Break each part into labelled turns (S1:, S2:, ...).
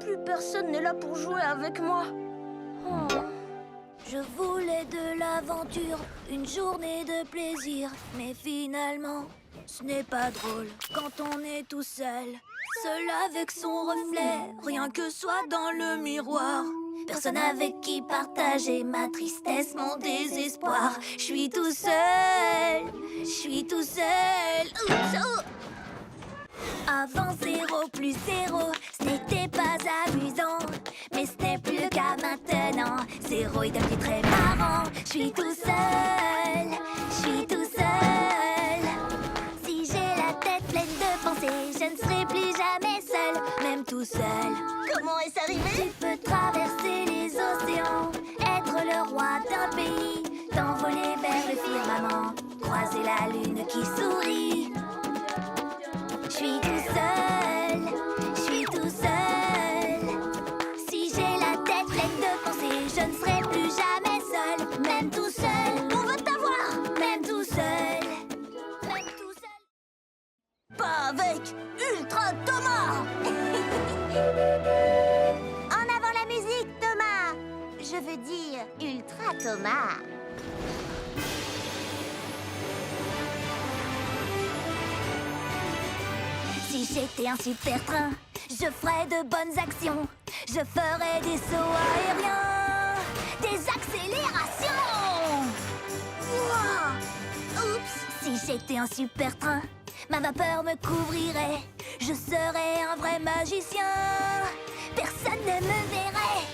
S1: Plus personne n'est là pour jouer avec moi. Oh.
S2: Je voulais de l'aventure, une journée de plaisir. Mais finalement, ce n'est pas drôle quand on est tout seul. Seul avec son reflet, rien que soi dans le miroir. Personne avec qui partager ma tristesse, mon désespoir. Je suis tout seul, je suis tout seul. Oups, oh. Avant 0 plus 0, ce n'était pas amusant. Mais ce n'est plus le cas maintenant. 0 est devenu très marrant. Je suis tout seul, je suis tout seul. Si j'ai la tête pleine de pensées, je ne serai plus jamais seul, même tout seul.
S1: Comment est-ce arrivé?
S2: Tu peux traverser les océans, être le roi d'un pays, t'envoler vers le firmament, croiser la lune qui sourit. Je suis tout seul, je suis tout seul. Si j'ai la tête pleine de pensées, je ne serai plus jamais seul, même tout seul. On veut t'avoir, même tout seul, même tout seul.
S1: Pas avec Ultra Thomas.
S3: En avant la musique, Thomas. Je veux dire Ultra Thomas.
S2: Si j'étais un super train, je ferais de bonnes actions. Je ferais des sauts aériens, des accélérations. Ouah. Oups. Si j'étais un super train, ma vapeur me couvrirait. Je serais un vrai magicien. Personne ne me verrait.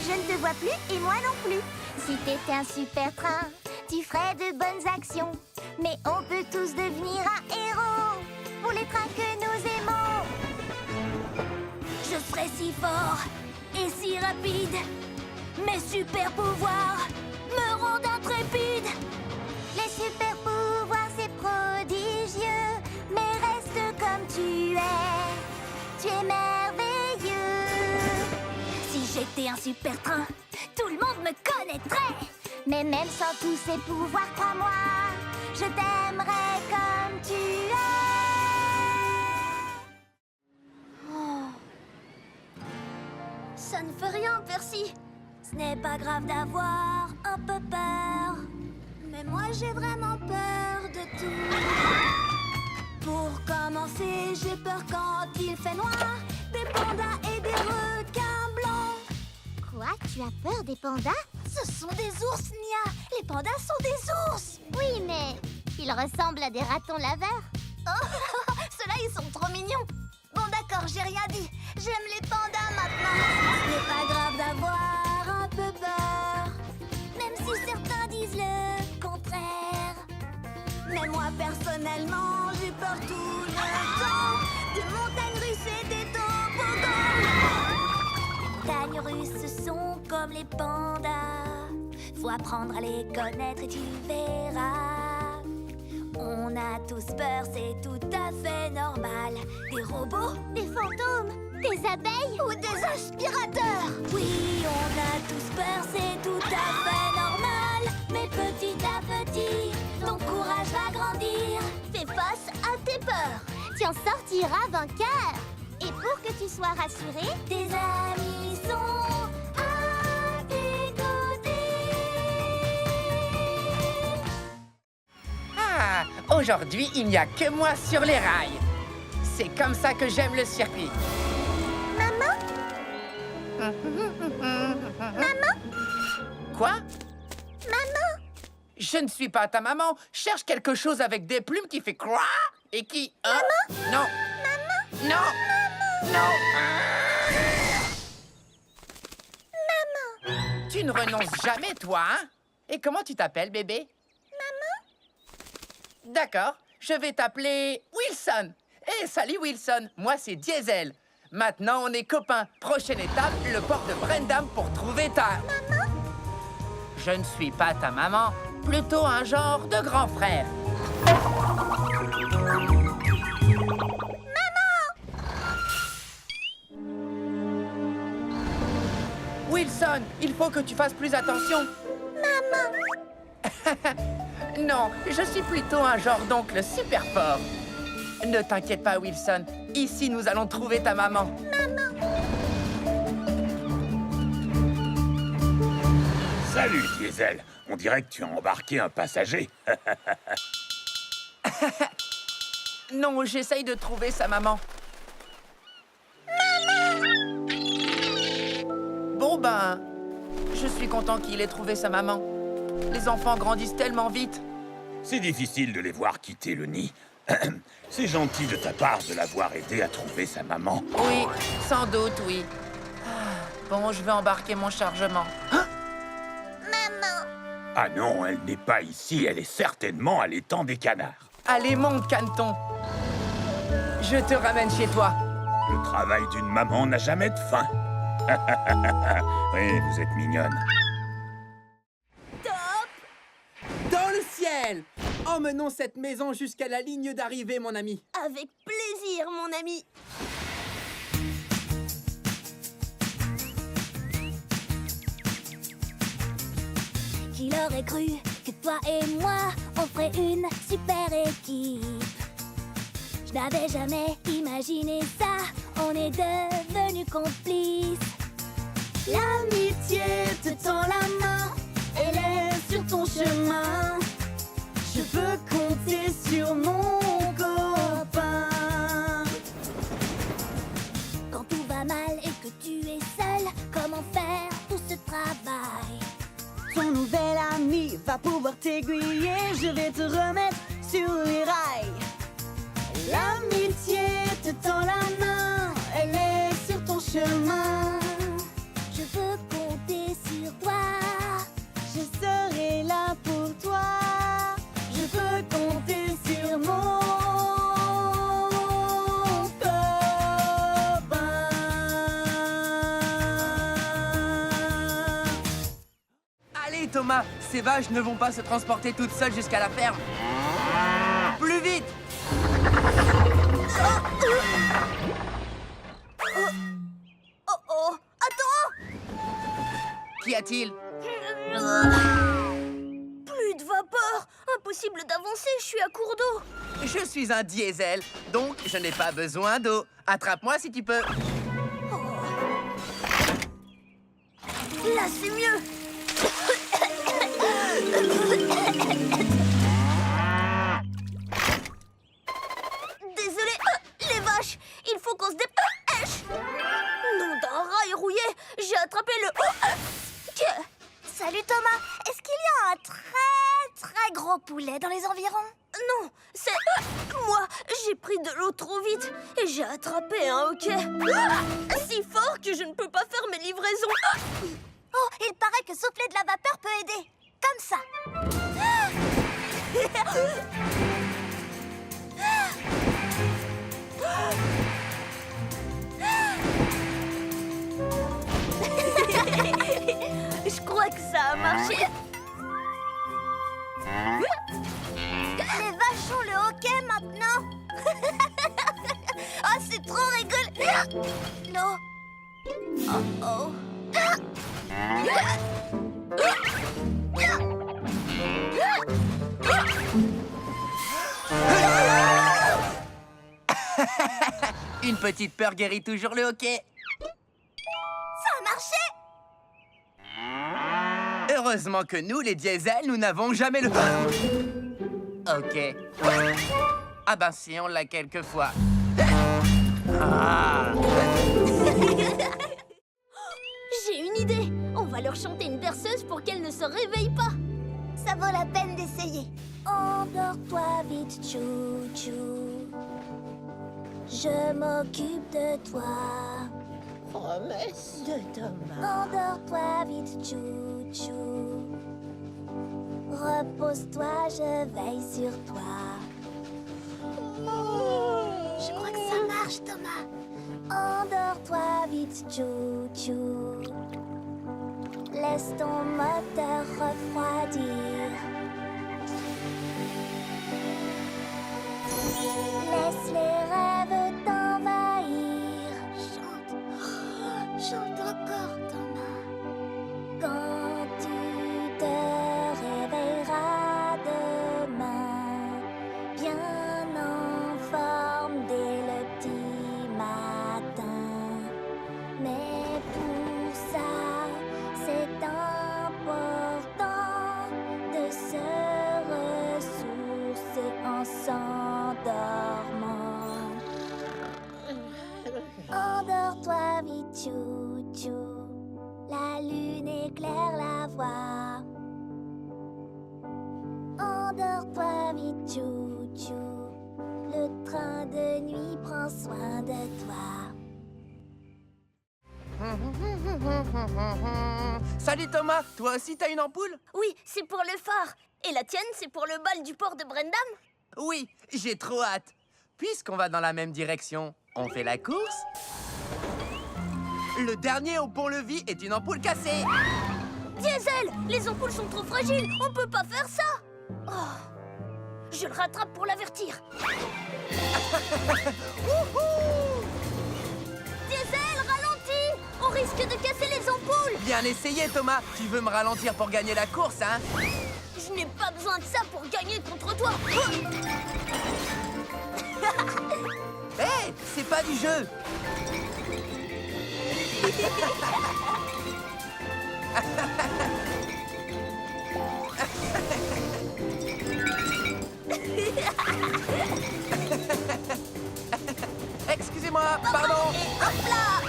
S3: Je ne te vois plus et moi non plus. Si t'étais un super train, tu ferais de bonnes actions. Mais on peut tous devenir un héros pour les trains que nous aimons.
S2: Je serais si fort et si rapide. Mes super pouvoirs me rendent intrépide.
S3: Les super pouvoirs, c'est prodigieux. Mais reste comme tu es. Tu es merveilleux.
S2: Si j'étais un super train, tout le monde me connaîtrait.
S3: Mais même sans tous ces pouvoirs, crois-moi, je t'aimerais comme tu es.
S2: Ça ne fait rien, Percy. Ce n'est pas grave d'avoir un peu peur. Mais moi, j'ai vraiment peur de tout. Pour commencer, j'ai peur quand il fait noir. Des pandas et des requins blancs.
S3: Quoi? Tu as peur des pandas?
S2: Ce sont des ours, Nia. Les pandas sont des ours.
S3: Oui, mais ils ressemblent à des ratons laveurs.
S2: Oh, ceux-là, ils sont trop mignons. Bon, d'accord, j'ai rien dit. J'aime les pandas maintenant. Ce n'est pas grave d'avoir un peu peur, même si certains disent le contraire. Mais moi, personnellement, j'ai peur tout le temps. Des montagnes russes et des toboggans. Montagnes russes, ce sont comme les pandas. Faut apprendre à les connaître et tu verras. On a tous peur, c'est tout à fait normal. Des robots,
S3: Des fantômes, des abeilles
S2: ou des aspirateurs. Oui, on a tous peur, c'est tout à fait normal. Mais petit à petit, ton courage va grandir. Fais face à tes peurs.
S3: Tu en sortiras vainqueur. Et pour que tu sois rassuré,
S2: Tes amis sont à tes côtés.
S4: Ah, aujourd'hui, il n'y a que moi sur les rails. C'est comme ça que j'aime le circuit.
S3: maman,
S4: Quoi?
S3: maman,
S4: Je ne suis pas ta maman. Cherche quelque chose avec des plumes qui fait quoi? Et qui... Non. Non. Non. Tu ne renonces jamais, toi, hein? Et comment tu t'appelles, bébé? Maman. D'accord. Je vais t'appeler Wilson. Eh, salut, Wilson. Moi, c'est Diesel. Maintenant, on est copains. Prochaine étape, le port de Brendam pour trouver ta... Maman? Je ne suis pas ta maman. Plutôt un genre de grand frère. Wilson, il faut que tu fasses plus attention. Maman. Non, je suis plutôt un genre d'oncle super fort. Ne t'inquiète pas, Wilson. Ici, nous allons trouver ta maman. Maman.
S5: Salut, Diesel. On dirait que tu as embarqué un passager.
S4: Non, j'essaye de trouver sa maman. Bon ben, je suis content qu'il ait trouvé sa maman. Les enfants grandissent tellement vite.
S5: C'est difficile de les voir quitter le nid. C'est gentil de ta part de l'avoir aidé à trouver sa maman.
S4: Oui, sans doute, oui. Bon, je vais embarquer mon chargement.
S3: Maman.
S5: Ah non, elle n'est pas ici. Elle est certainement à l'étang des canards.
S4: Allez, monte, Caneton. Je te ramène chez toi.
S5: Le travail d'une maman n'a jamais de fin. Oui, vous êtes mignonne.
S6: Dans le ciel! Emmenons cette maison jusqu'à la ligne d'arrivée, mon ami.
S1: Avec plaisir, mon ami.
S2: Qui l'aurait cru que toi et moi, on ferait une super équipe. Je n'avais jamais imaginé ça, on est devenus complices.
S1: L'amitié te tend la main, elle est sur ton chemin. Je veux compter sur mon copain.
S2: Quand tout va mal et que tu es seul, comment faire tout ce travail?
S1: Ton nouvel ami va pouvoir t'aiguiller, je vais te remettre sur les rails. L'amitié te tend la main, elle est sur ton chemin.
S2: Je veux compter sur toi.
S1: Je serai là pour toi. Je veux compter sur mon copain.
S4: Allez, Thomas, ces vaches ne vont pas se transporter toutes seules jusqu'à la ferme. Plus vite!
S1: Oh oh, attends!
S4: Qu'y a-t-il?
S1: Plus de vapeur! Impossible d'avancer, je suis à court d'eau.
S4: Je suis un diesel, donc je n'ai pas besoin d'eau. Attrape-moi si tu peux.
S1: Là, c'est mieux. Désolé, les vaches, il faut qu'on se dépêche. Nom d'un rail rouillé, j'ai attrapé le...
S3: Salut Thomas. Est-ce qu'il y a un très gros poulet dans les environs?
S1: Non, c'est... Moi, j'ai pris de l'eau trop vite et j'ai attrapé un hoquet. Si fort que je ne peux pas faire mes livraisons.
S3: Oh, il paraît que souffler de la vapeur peut aider. Comme ça.
S1: Je crois que ça a marché.
S3: Les vaches ont le hockey maintenant. Oh, c'est trop rigolo. Non.
S1: Oh.
S4: Une petite peur guérit toujours le hockey.
S3: Ça a marché.
S4: Heureusement que nous, les diesels, nous n'avons jamais le... Ok. Ah ben si, on l'a quelquefois. Ah.
S1: J'ai une idée. On va leur chanter une berceuse pour qu'elles ne se réveillent pas.
S3: Ça vaut la peine d'essayer.
S2: Endors-toi vite, chou-chou. Je m'occupe de toi.
S1: Promesse de Thomas.
S2: Endors-toi vite, chou-chou. Repose-toi, je veille sur toi.
S3: Je crois que ça marche, Thomas.
S2: Endors-toi vite, chou-chou. Laisse ton moteur refroidir. Laisse les rêves t'envahir.
S3: Chante. Chante encore, Thomas.
S2: Quand tu te réveilleras demain, bien en forme dès le petit matin. Mais pour ça, c'est important
S3: Endors-toi vite, chou-chou. La lune éclaire la voie. Endors-toi vite, chou-chou. Le train de nuit prend soin de toi.
S4: Salut Thomas, toi aussi t'as une ampoule?
S2: Oui, c'est pour le phare. Et la tienne, c'est pour le bal du port de Brendam?
S4: Oui, j'ai trop hâte. Puisqu'on va dans la même direction, on fait la course? Le dernier au pont-levis est une ampoule cassée.
S2: Diesel, les ampoules sont trop fragiles. On peut pas faire ça. Oh, je le rattrape pour l'avertir. Diesel, ralentis. On risque de casser les ampoules.
S4: Bien essayé Thomas. Tu veux me ralentir pour gagner la course, hein?
S2: Je n'ai pas besoin de ça pour gagner contre toi.
S4: Hé, c'est pas du jeu. Excusez-moi, pardon.
S2: Et hop là.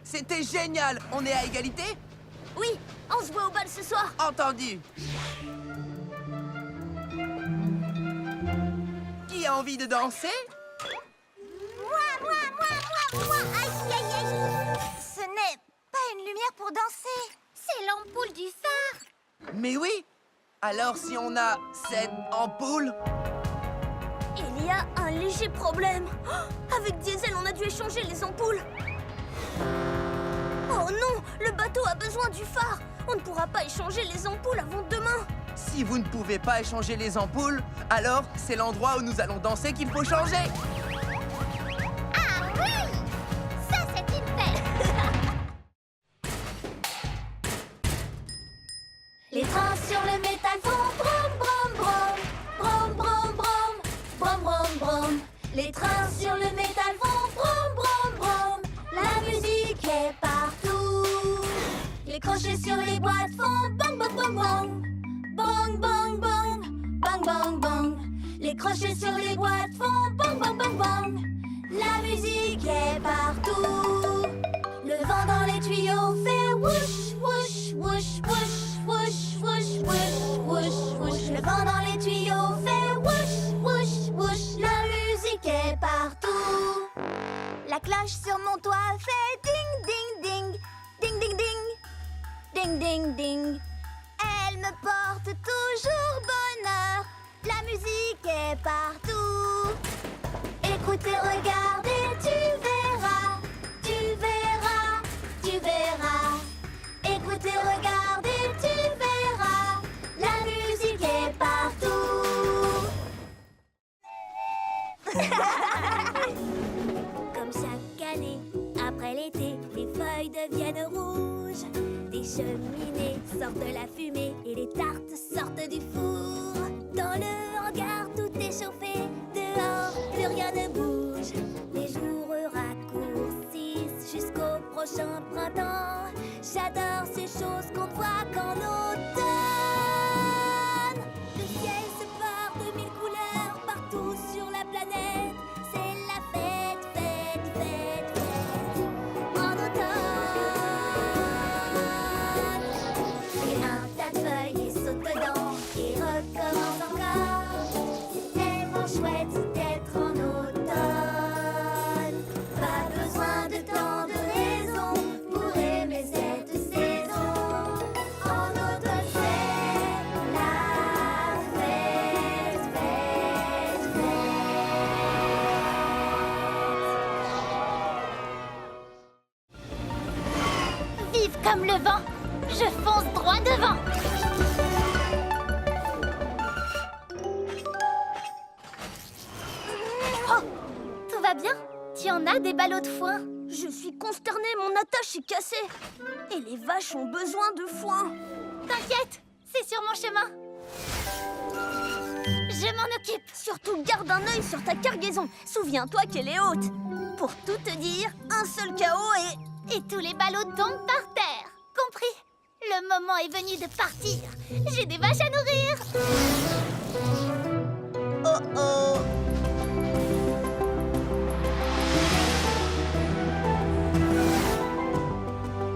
S4: C'était génial. On est à égalité?
S2: Oui, on se voit au bal ce soir.
S4: Entendu. Qui a envie de danser?
S3: Moi. Aïe, aïe, aïe. Ce n'est pas une lumière pour danser. C'est l'ampoule du phare.
S4: Mais oui. Alors si on a cette ampoule...
S2: Il y a un léger problème. Oh, avec Diesel, on a dû échanger les ampoules. Oh non, le bateau a besoin du phare. On ne pourra pas échanger les ampoules avant demain.
S4: Si vous ne pouvez pas échanger les ampoules, alors c'est l'endroit où nous allons danser qu'il faut changer.
S3: Ah oui, ça c'est une fête.
S1: Les trains sur le métal font brom brom brom. Brom brom brom. Brom brom brom. Les trains sur le métal font brom brom brom. La musique est partout. Les crochets sur les boîtes font bang bang bang bang. Bang bang bang. Bang bang bang. Les crochets sur les boîtes font bang bang bang bang. La musique est partout. Le vent dans les tuyaux fait whoosh whoosh whoosh whoosh whoosh whoosh whoosh whoosh whoosh. Le vent dans les tuyaux fait whoosh whoosh whoosh. La musique est partout.
S3: La cloche sur mon toit fait ding ding ding. Ding ding ding. Ding ding ding. Elle me porte toujours bonheur. La musique est partout.
S1: Écoutez, regardez, tu verras, tu verras, tu verras. Écoutez, regardez, tu verras. La musique est partout.
S2: Comme chaque année, après l'été, les feuilles deviennent rouges. Des cheminées sortent de la fumée et les tartes sortent du four. Dans le hangar, tout est chauffé. Dehors, plus rien ne bouge. Les jours raccourcissent jusqu'au prochain printemps. J'adore ces choses qu'on voit qu'en automne. Le ciel se part de mille couleurs partout sur la planète. C'est la fête, fête, fête, fête en automne.
S1: Et un tas de feuilles saute dedans et recommence encore. C'est tellement chouette d'être en automne. Pas besoin de tant de raisons pour aimer cette saison. En automne c'est la fête, fête, fête.
S3: Vive comme le vent. Je fonce droit devant. Oh, tout va bien? Tu en as des ballots de foin?
S2: Je suis consternée, mon attache est cassée. Et les vaches ont besoin de foin.
S3: T'inquiète, c'est sur mon chemin. Je m'en occupe.
S2: Surtout garde un œil sur ta cargaison. Souviens-toi qu'elle est haute. Pour tout te dire, un seul chaos et...
S3: Et tous les ballots tombent par terre, compris moment est venu de partir. J'ai des vaches à nourrir. Oh oh.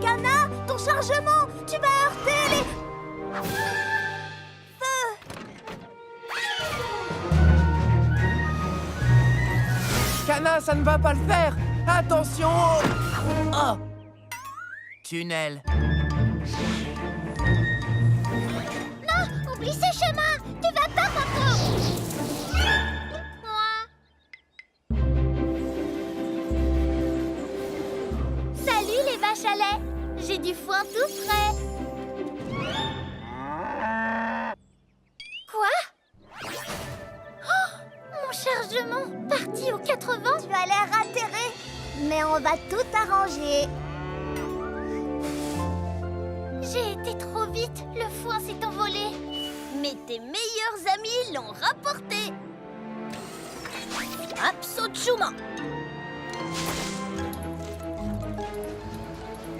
S3: Cana, ton chargement, tu vas heurter les... Feu.
S4: Cana, ça ne va pas le faire. Attention. Oh. Tunnel.
S3: Non, oublie ce chemin. Tu vas pas, Popo. Salut les vaches à lait. J'ai du foin tout frais. Quoi? Oh, mon chargement parti aux 80. Tu as l'air atterré. Mais on va tout arranger. J'ai été trop vite. Le foin s'est envolé. Mais tes meilleurs amis l'ont rapporté. Absolument.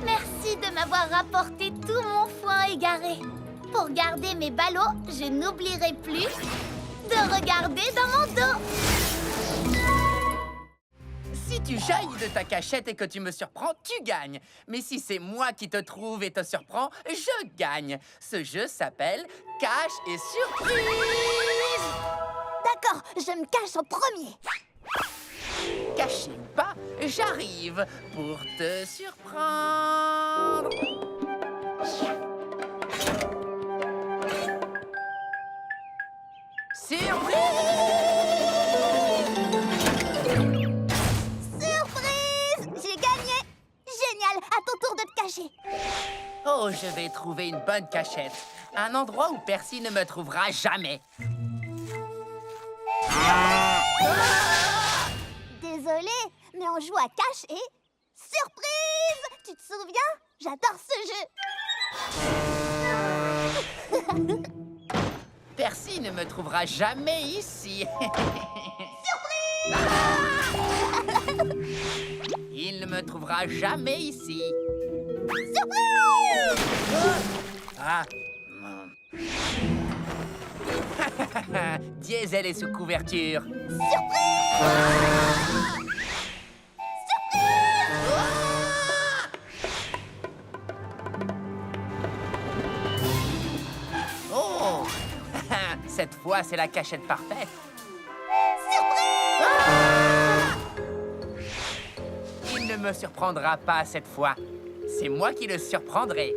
S3: Merci de m'avoir rapporté tout mon foin égaré. Pour garder mes ballots, je n'oublierai plus de regarder dans mon dos.
S4: Si tu jaillis de ta cachette et que tu me surprends, tu gagnes. Mais si c'est moi qui te trouve et te surprends, je gagne. Ce jeu s'appelle Cache et Surprise.
S3: D'accord, je me cache en premier.
S4: Caché ou pas, j'arrive pour te surprendre.
S3: Surprise! J'ai gagné! Génial! À ton tour de te cacher.
S4: Oh, je vais trouver une bonne cachette. Un endroit où Percy ne me trouvera jamais.
S3: Désolée, mais on joue à cache et... Surprise! Tu te souviens? J'adore ce jeu.
S4: Percy ne me trouvera jamais ici. Il ne me trouvera jamais ici.
S3: Surprise!
S4: Ah. Diesel est sous couverture. Oh! Cette fois, c'est la cachette parfaite. Il ne me surprendra pas cette fois. C'est moi qui le surprendrai.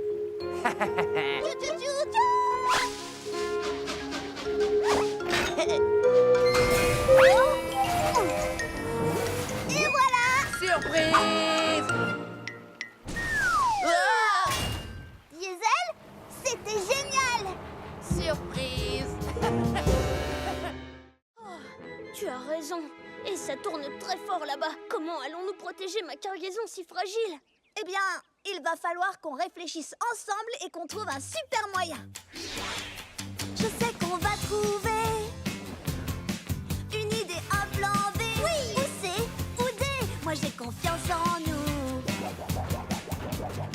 S3: Et voilà!
S4: Surprise! Ah!
S3: Diesel, c'était génial!
S4: Surprise!
S2: Tu as raison. Et ça tourne très fort là-bas. Comment allons-nous protéger ma cargaison si fragile?
S3: Eh bien, il va falloir qu'on réfléchisse ensemble et qu'on trouve un super moyen. Je sais qu'on va trouver une idée, un plan B. Oui! Où c'est? Où D? Moi j'ai confiance en nous.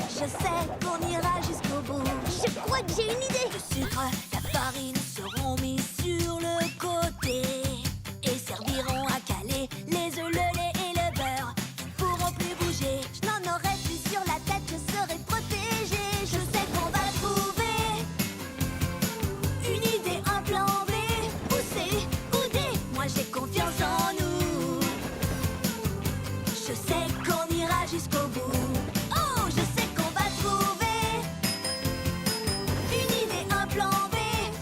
S3: Je sais qu'on ira jusqu'au bout. Je crois que j'ai une idée.
S2: Le sucre, la farine seront mis sur le côté et serviront à caler les œufs, le lait et le beurre. Ils pourront plus bouger.
S3: Je n'en aurai plus sur la tête, je serai protégée. Je sais qu'on va trouver une idée, un plan B. Où c'est? Où D? Moi j'ai confiance en nous. Je sais qu'on ira jusqu'au bout. Oh, je sais qu'on va trouver une idée, un plan B.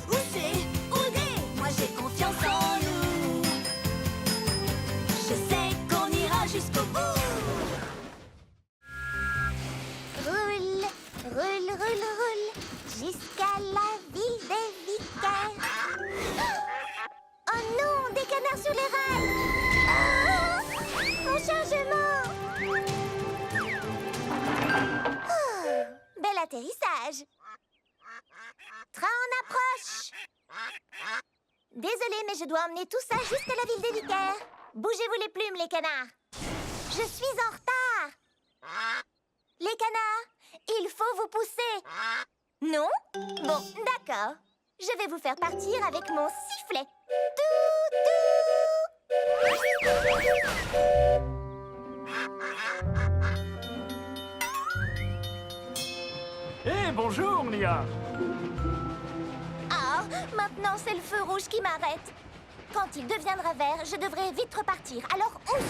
S3: Où c'est? Où D? Moi j'ai confiance en nous. Je sais qu'on ira jusqu'au bout. Roule, roule, roule, roule, jusqu'à la ville des vicaires. Oh non, des canards sur les rails. Oh, mon chargement. Oh, bel atterrissage. Train en approche. Désolée, mais je dois emmener tout ça jusqu'à la ville des vicaires. Bougez-vous les plumes, les canards. Je suis en retard. Les canards, il faut vous pousser. Non? Bon, d'accord. Je vais vous faire partir avec mon sifflet.
S7: Eh, bonjour, Mia.
S3: Ah, maintenant c'est le feu rouge qui m'arrête. Quand il deviendra vert, je devrais vite repartir. Alors, ouf!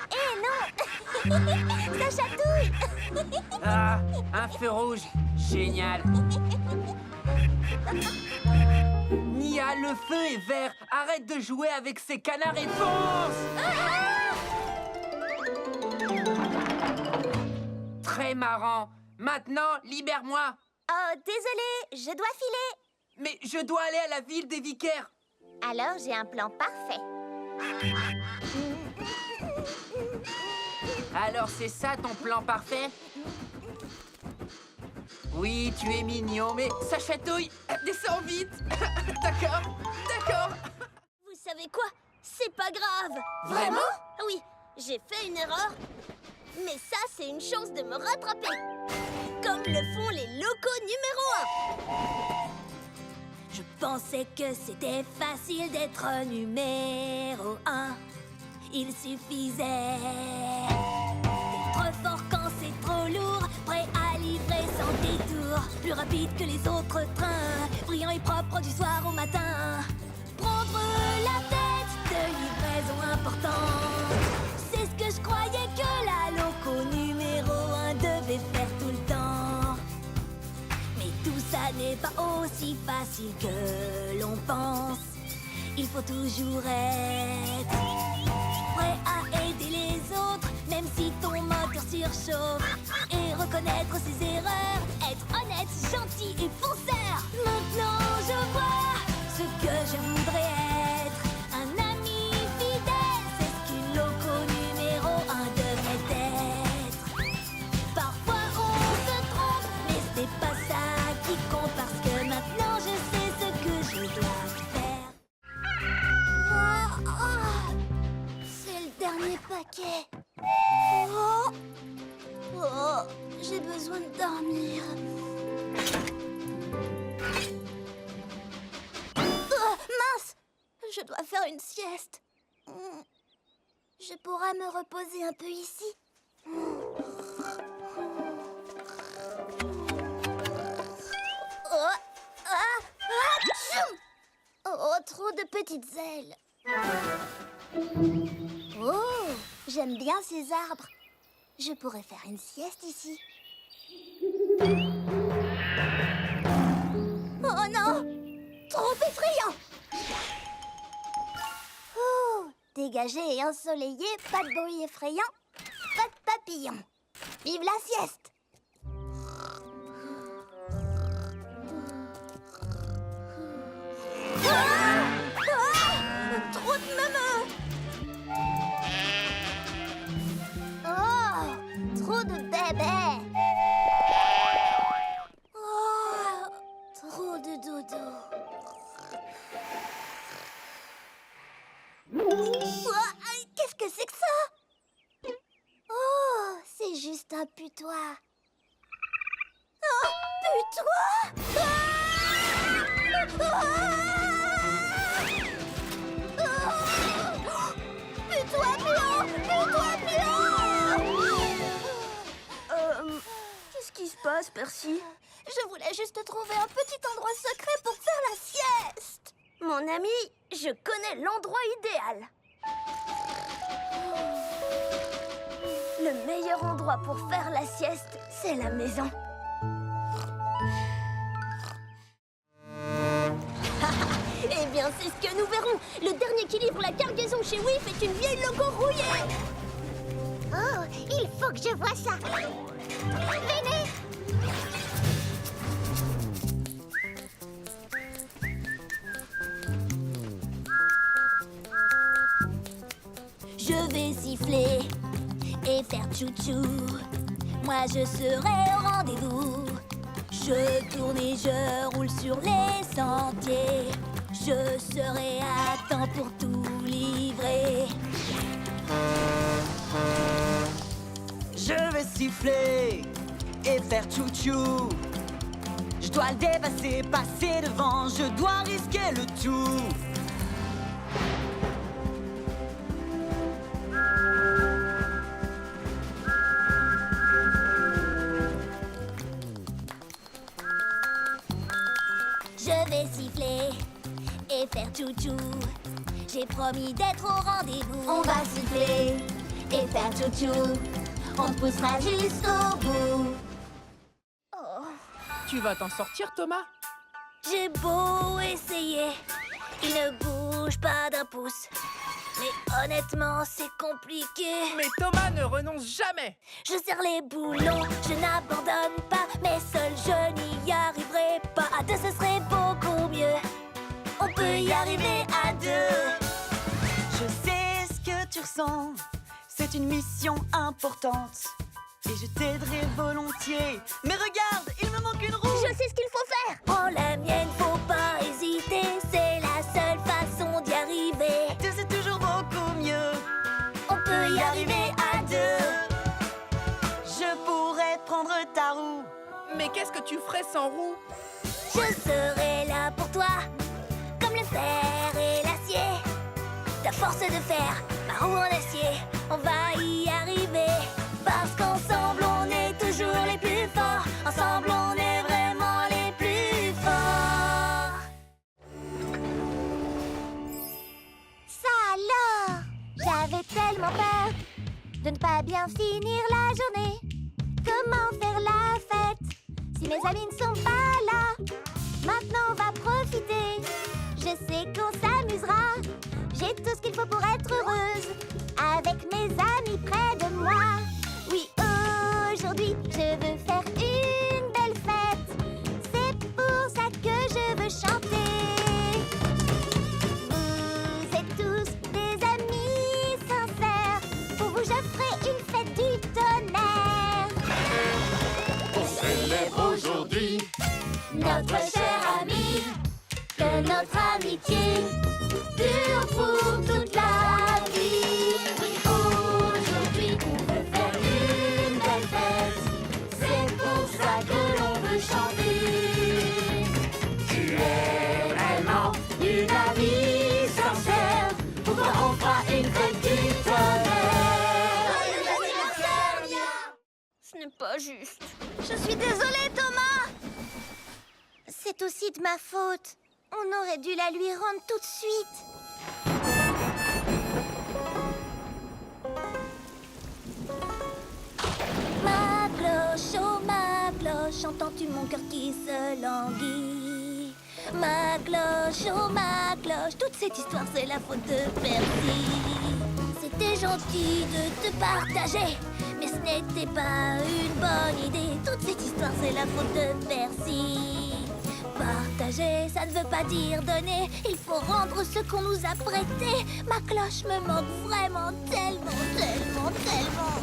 S3: Eh non! Ça chatouille!
S4: Ah, un feu rouge. Génial. Nia, le feu est vert. Arrête de jouer avec ces canards et fonce! Très marrant. Maintenant, libère-moi.
S3: Oh, désolé, je dois filer.
S4: Mais je dois aller à la ville des vicaires.
S3: Alors j'ai un plan parfait.
S4: Alors c'est ça ton plan parfait? Oui, tu es mignon, mais ça chatouille. Descends vite. D'accord, d'accord.
S2: Vous savez quoi? C'est pas grave.
S4: Vraiment?
S2: Oui, j'ai fait une erreur. Mais ça, c'est une chance de me rattraper. Comme le font les locaux numéro 1. Je pensais que c'était facile d'être numéro 1. Il suffisait d'être fort quand c'est trop lourd, prêt à livrer sans détour, plus rapide que les autres trains, brillant et propre du soir au matin. Prendre la tête de livraison importante, c'est ce que je croyais que la loco numéro 1 devait faire tout le temps. Mais tout ça n'est pas aussi facile que l'on pense. Il faut toujours être prêt à aider les autres, même si ton moteur surchauffe, et reconnaître ses erreurs, être honnête, gentil et fonceur. Maintenant je vois ce que je voudrais être, un ami fidèle, c'est ce qu'une loco numéro 1 devrait être. Parfois on se trompe, mais ce n'est pas ça qui compte, parce que maintenant je sais ce que je dois faire. C'est le dernier paquet. Oh, j'ai besoin de dormir. Mince, je dois faire une sieste. Je pourrais me reposer un peu ici. Oh, trop de petites ailes. Oh, j'aime bien ces arbres. Je pourrais faire une sieste ici. Oh non! Trop effrayant! Oh, dégagé et ensoleillé, pas de bruit effrayant, pas de papillons. Vive la sieste! Trop de mamans! Oh, trop de bébés! Oh, trop de dodo. Qu'est-ce que c'est que ça? Oh, c'est juste un putois. Oh, putois! Putois blanc! Putois blanc! Qu'est-ce qui se passe, Percy? Je voulais juste trouver un petit endroit secret pour faire la sieste. Mon ami, je connais l'endroit idéal. Le meilleur endroit pour faire la sieste, c'est la maison. Eh bien, c'est ce que nous verrons. Le dernier qui livre la cargaison chez Whiff est une vieille loco rouillée.
S3: Oh, il faut que je voie ça. Venez!
S2: Je vais siffler et faire tchou-tchou. moi je serai au rendez-vous. Je tourne et je roule sur les sentiers. Je serai à temps pour tout livrer.
S7: Je vais siffler et faire tchou-tchou. Je dois le dépasser, passer devant. Je dois risquer le tout.
S2: Je vais siffler et faire tchou-tchou. J'ai promis d'être au rendez-vous.
S3: On va siffler et faire tchou-tchou. On te poussera jusqu'au bout.
S6: Tu vas t'en sortir, Thomas?
S2: J'ai beau essayer, il ne bouge pas d'un pouce. Mais honnêtement, c'est compliqué.
S4: Mais Thomas ne renonce jamais.
S2: Je serre les boulons, je n'abandonne pas. Mais seul, je n'y arriverai pas. À deux, ce serait beaucoup mieux. On peut y arriver à deux.
S7: Je sais ce que tu ressens. C'est une mission importante. Et je t'aiderai volontiers. Mais regarde, il me manque une roue.
S2: Je sais ce qu'il faut faire. Prends la mienne, faut pas hésiter. C'est la seule façon d'y arriver.
S7: Deux, c'est toujours beaucoup mieux.
S2: On peut y arriver à deux.
S7: Je pourrais prendre ta roue.
S4: Mais qu'est-ce que tu ferais sans roue?
S2: Je serai là pour toi, comme le fer et l'acier. Ta force de fer, ma roue en acier. On va y arriver. Parce qu'ensemble, on est toujours les plus forts. Ensemble, on est vraiment les plus forts.
S3: Ça alors! J'avais tellement peur de ne pas bien finir la journée. Comment faire la fête si mes amis ne sont pas là? Maintenant on va profiter. Je sais qu'on s'amusera. J'ai tout ce qu'il faut pour être heureuse. Avec mes amis près de moi. Oui, aujourd'hui je veux faire une belle fête. C'est pour ça que je veux chanter. Vous êtes tous des amis sincères. Pour vous je ferai une fête du tonnerre.
S1: On célèbre aujourd'hui notre cher ami. Que notre amitié dure pour toute la vie. Oui, aujourd'hui on veut faire une belle fête. C'est pour ça que l'on veut chanter. Tu es vraiment une amie sincère. Pour toi on fera une fête du tonnerre.
S2: Ce n'est pas juste.
S3: Je suis désolée, Thomas. C'est aussi de ma faute. On aurait dû la lui rendre tout de suite.
S2: Ma cloche, oh ma cloche, entends-tu mon cœur qui se languit? Ma cloche, oh ma cloche, toute cette histoire c'est la faute de Percy. C'était gentil de te partager, mais ce n'était pas une bonne idée. Toute cette histoire c'est la faute de Percy. Partager, ça ne veut pas dire donner. Il faut rendre ce qu'on nous a prêté. Ma cloche me manque vraiment tellement, tellement, tellement.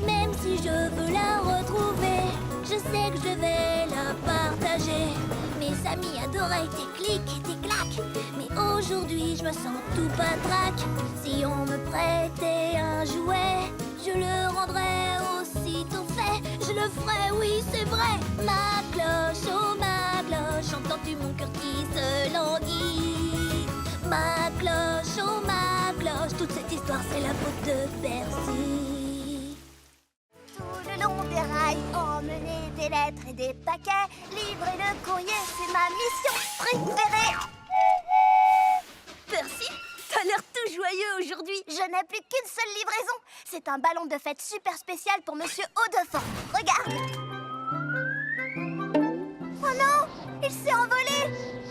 S2: Même si je veux la retrouver, je sais que je vais la partager. Mes amis adoraient tes clics et tes claques, mais aujourd'hui je me sens tout patraque. Si on me prêtait un jouet, je le rendrais aussitôt fait. Je le ferais, oui c'est vrai. Ma cloche, oh ma cloche, entends-tu mon cœur qui se languit? Ma cloche, oh ma cloche, toute cette histoire c'est la faute de Percy.
S3: Tout le long des rails, emmener des lettres et des paquets. Livrer le courrier, c'est ma mission préférée.
S2: Percy, t'as l'air tout joyeux aujourd'hui.
S3: Je n'ai plus qu'une seule livraison. C'est un ballon de fête super spécial pour Monsieur Haut-de-Fort. Regarde. Oh non, il s'est envolé.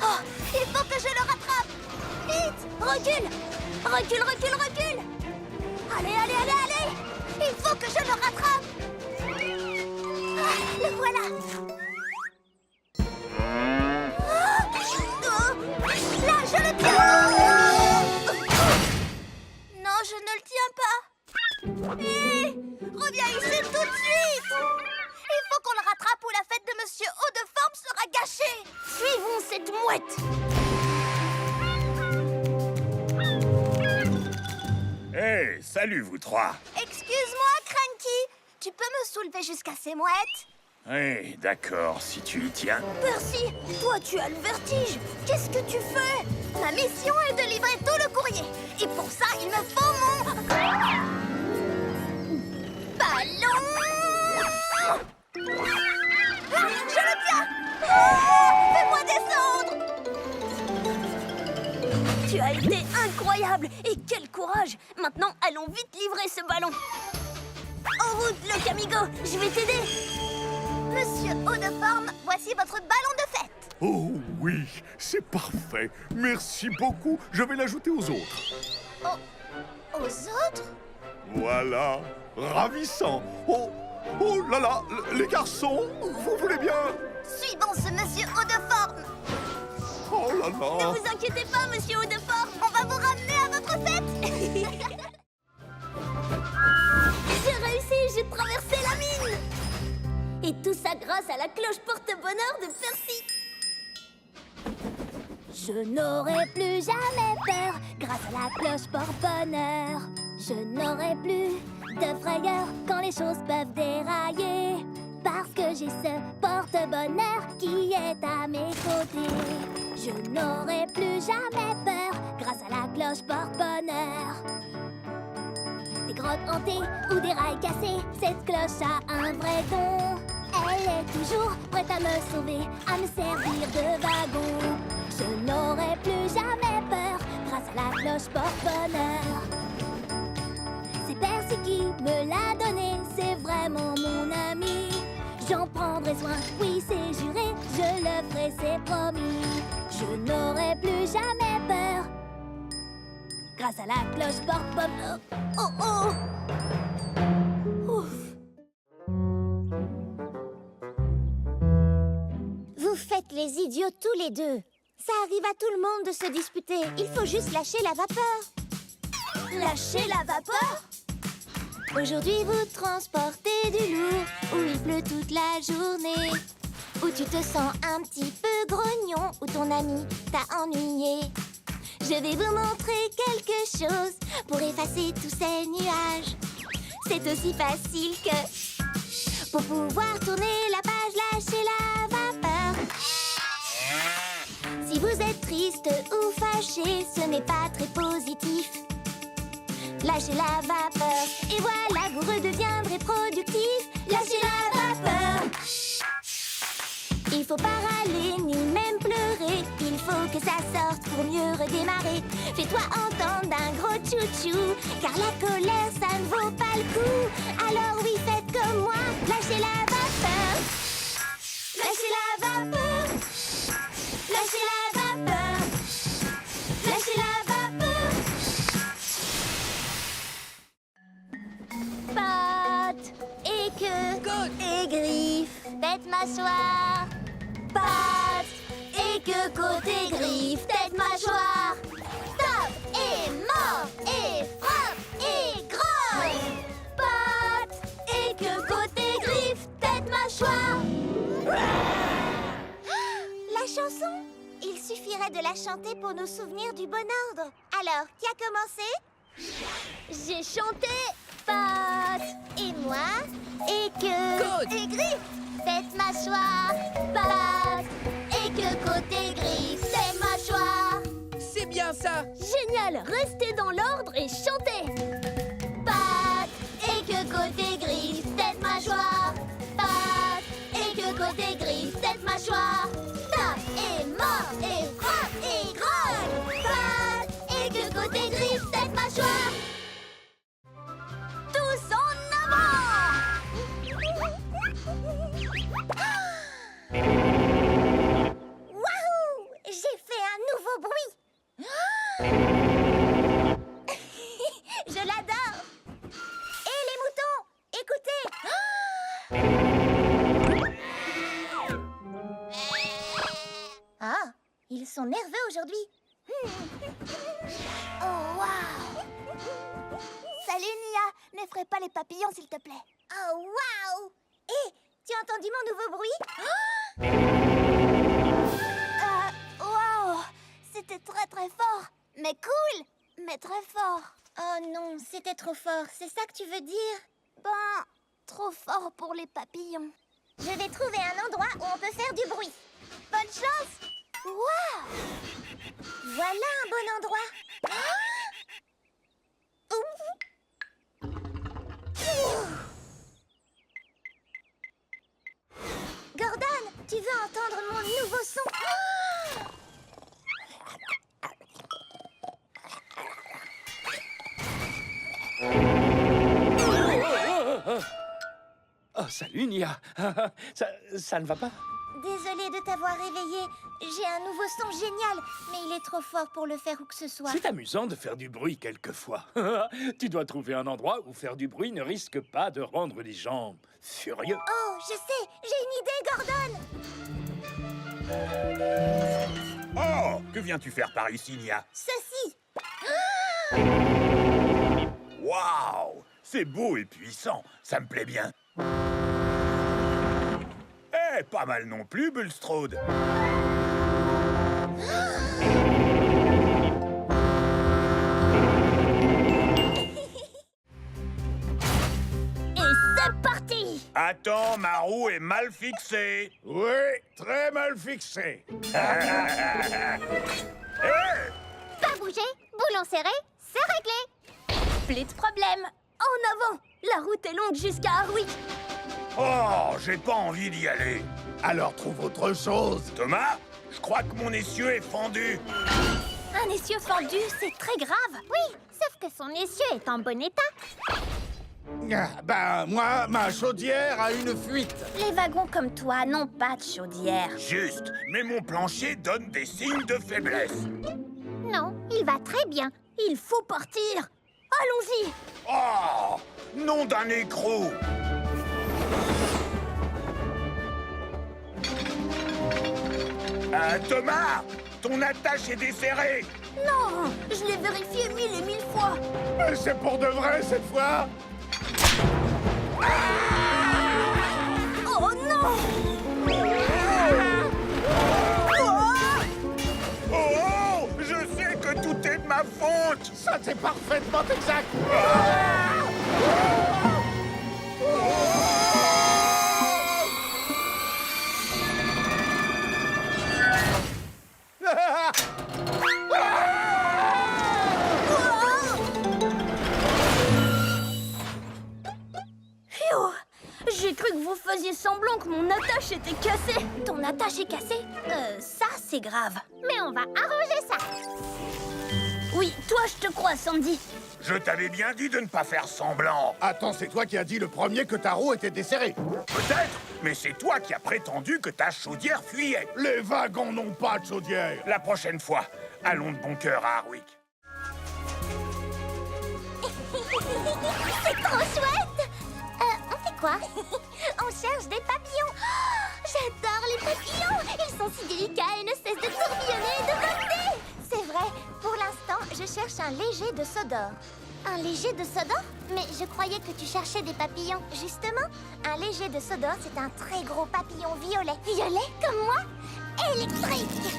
S3: Oh, il faut que je le rattrape. Vite, recule. Recule, recule, recule. Allez, allez, allez, allez. Il faut que je le rattrape. Ah, le voilà. Là, je le tiens. Non, je ne le tiens pas. Hé, reviens ici tout de suite.
S5: Salut, vous trois.
S3: Excuse-moi, Cranky. Tu peux me soulever jusqu'à ces mouettes?
S5: Oui, d'accord, si tu y tiens.
S2: Percy, toi tu as le vertige. Qu'est-ce que tu fais?
S3: Ma mission est de livrer tout le courrier. Et pour ça, il me faut mon... ballon. Ah, je le tiens. Oh, fais-moi descendre.
S2: Tu as été incroyable. Et quel courage. Maintenant, allons vite livrer ce ballon. En route, le Camigo. Je vais t'aider.
S3: Monsieur Haut de Forme, voici votre ballon de fête.
S8: Oh oui, c'est parfait. Merci beaucoup. Je vais l'ajouter aux autres.
S3: Aux autres?
S8: Voilà, ravissant. Oh, oh là là, les garçons, vous voulez bien?
S3: Suivons ce monsieur Haut de Forme.
S8: Oh là
S2: Ne
S8: là.
S2: vous inquiétez pas, monsieur Haut de Forme.
S3: On va vous ramener à votre fête.
S2: J'ai réussi, j'ai traversé la mine. Et tout ça grâce à la cloche porte-bonheur de Percy. Je n'aurai plus jamais peur grâce à la cloche porte-bonheur. Je n'aurai plus de frayeur quand les choses peuvent dérailler. Parce que j'ai ce porte-bonheur qui est à mes côtés. Je n'aurai plus jamais peur grâce à la cloche porte-bonheur. Des grottes hantées ou des rails cassés, cette cloche a un vrai don. Elle est toujours prête à me sauver, à me servir de wagon. Je n'aurai plus jamais peur grâce à la cloche porte-bonheur. C'est Percy qui me l'a donné, c'est vraiment mon ami. J'en prendrai soin, oui c'est juré, je le ferai, c'est promis. Je n'aurai plus jamais peur grâce à la cloche porte-bonheur. Oh oh! Ouf!
S3: Vous faites les idiots tous les deux. Ça arrive à tout le monde de se disputer. Il faut juste lâcher la vapeur.
S2: Lâcher la vapeur?
S3: Aujourd'hui, vous transportez du lourd, où il pleut toute la journée, où tu te sens un petit peu grognon, où ton ami t'a ennuyé. Je vais vous montrer quelque chose pour effacer tous ces nuages. C'est aussi facile que... Pour pouvoir tourner la page, lâchez la vapeur. Si vous êtes triste ou fâché, ce n'est pas très positif. Lâchez la vapeur et voilà, vous redeviendrez productif. Lâchez la vapeur. Il faut pas râler ni même pleurer. Il faut que ça sorte pour mieux redémarrer. Fais-toi entendre d'un gros tchou-tchou, car la colère ça ne vaut pas le coup. Alors oui, faites comme moi, lâchez la vapeur. Lâchez la vapeur. Lâchez la vapeur. Lâchez la vapeur. Pattes et queue et griffes, tête mâchoire. Pattes et queue, côte et griffes, tête mâchoire. Tape et mord et frappe et grogne. Pattes et queue, côte et griffes, tête mâchoire. La chanson? Il suffirait de la chanter pour nous souvenir du bon ordre. Alors, qui a commencé? J'ai chanté pattes et moi et queue
S4: Côte.
S3: et griffes, tête mâchoire, pattes et queue, côte et griffes, tête mâchoire.
S4: C'est bien ça.
S2: Génial! Restez dans l'ordre et chantez!
S3: Pattes et queue, côte et griffes, tête mâchoire, pattes et queue, côte et griffes, tête mâchoire. Tape et mord et frappe et grogne. Pattes et queue, côte et griffes, tête mâchoire. Tous en avant! Waouh! J'ai fait un nouveau bruit. Je l'adore. Et les moutons, écoutez. Ah, ils sont nerveux aujourd'hui. Oh, waouh! Salut, Nia. N'effraie pas les papillons, s'il te plaît. Oh, waouh! Hé, tu as entendu mon nouveau bruit? Waouh! C'était très très fort. Mais cool! Mais très fort. Oh non, c'était trop fort, c'est ça que tu veux dire? Bon, trop fort pour les papillons. Je vais trouver un endroit où on peut faire du bruit. Bonne chance! Waouh! Voilà un bon endroit. Gordon, tu veux entendre mon nouveau son?
S9: Oh, salut, Nia. ça ne va pas?
S3: Désolée de t'avoir réveillé. J'ai un nouveau son génial, mais il est trop fort pour le faire où que ce soit.
S9: C'est amusant de faire du bruit quelquefois. Tu dois trouver un endroit où faire du bruit ne risque pas de rendre les gens furieux.
S3: Oh, je sais, j'ai une idée, Gordon.
S5: Oh, que viens-tu faire par ici, Nia?
S3: Ceci.
S5: Waouh! C'est beau et puissant, ça me plaît bien. Eh, pas mal non plus, Bulstrode.
S3: Et c'est parti.
S5: Attends, ma roue est mal fixée.
S8: Oui, très mal fixé.
S3: Pas bouger, boulon serré, c'est réglé.
S2: Plus de problème. En avant. La route est longue jusqu'à Harwick.
S5: Oh, j'ai pas envie d'y aller.
S8: Alors trouve autre chose.
S5: Thomas, je crois que mon essieu est fendu.
S2: Un essieu fendu, c'est très grave.
S3: Oui, sauf que son essieu est en bon état.
S8: Ben, moi, ma chaudière a une fuite.
S2: Les wagons comme toi n'ont pas de chaudière.
S5: Juste, mais mon plancher donne des signes de faiblesse.
S3: Non, il va très bien.
S2: Il faut partir. Allons-y.
S5: Oh, nom d'un écrou. Thomas, ton attache est desserrée.
S2: Non, je l'ai vérifié 1000 et 1000 fois.
S8: Mais c'est pour de vrai cette fois.
S2: Oh non.
S5: Oh, je sais que tout est de ma faute.
S8: Ça, c'est parfaitement exact.
S2: Phew. J'ai cru que vous faisiez semblant que mon attache était cassée. Ton attache est cassée? Ça, c'est grave.
S3: Mais on va arranger ça.
S2: Oui, toi, je te crois, Sandy.
S5: Je t'avais bien dit de ne pas faire semblant.
S8: Attends, c'est toi qui as dit le premier que ta roue était desserrée.
S5: Peut-être, mais c'est toi qui as prétendu que ta chaudière fuyait.
S8: Les wagons n'ont pas de chaudière.
S5: La prochaine fois, allons de bon cœur à Harwick.
S3: C'est trop chouette. On fait quoi? On cherche des papillons. Oh, j'adore les papillons. Ils sont si délicats et ne cessent de tourbillonner et de voler. C'est vrai. Pour l'instant, je cherche un léger de Sodor. Un léger de Sodor? Mais je croyais que tu cherchais des papillons. Justement, un léger de Sodor, c'est un très gros papillon violet. Violet comme moi? Électrique.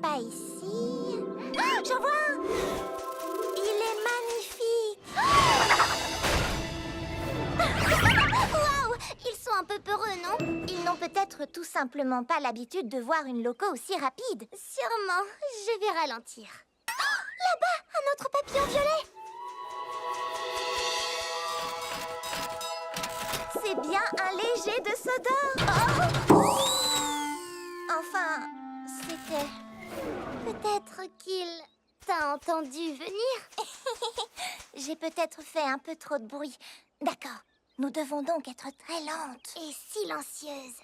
S3: Pas ici. Ah, j'en vois un. Il est magnifique. Waouh! Ils sont un peu peureux, non? Ils n'ont peut-être tout simplement pas l'habitude de voir une loco aussi rapide. Sûrement. Je vais ralentir. Oh, là-bas, un autre papillon violet. C'est bien un léger de Sodor. Oh! Enfin, c'était... Peut-être qu'il t'a entendu venir. J'ai peut-être fait un peu trop de bruit. D'accord. Nous devons donc être très lentes et silencieuses.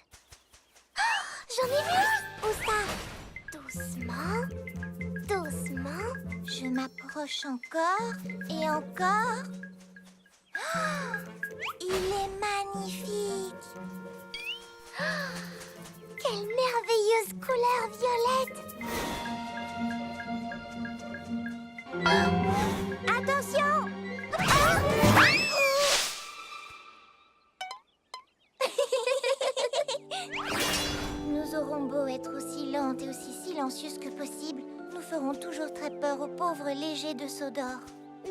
S3: Oh, j'en ai vu. Où ça? Doucement. Doucement. Je m'approche encore et encore. Oh, il est magnifique. Oh, quelle merveilleuse couleur violette. Oh, attention. Oh. Nous aurons beau être aussi lentes et aussi silencieuses que possible, nous ferons toujours très peur aux pauvres légers de Sodor.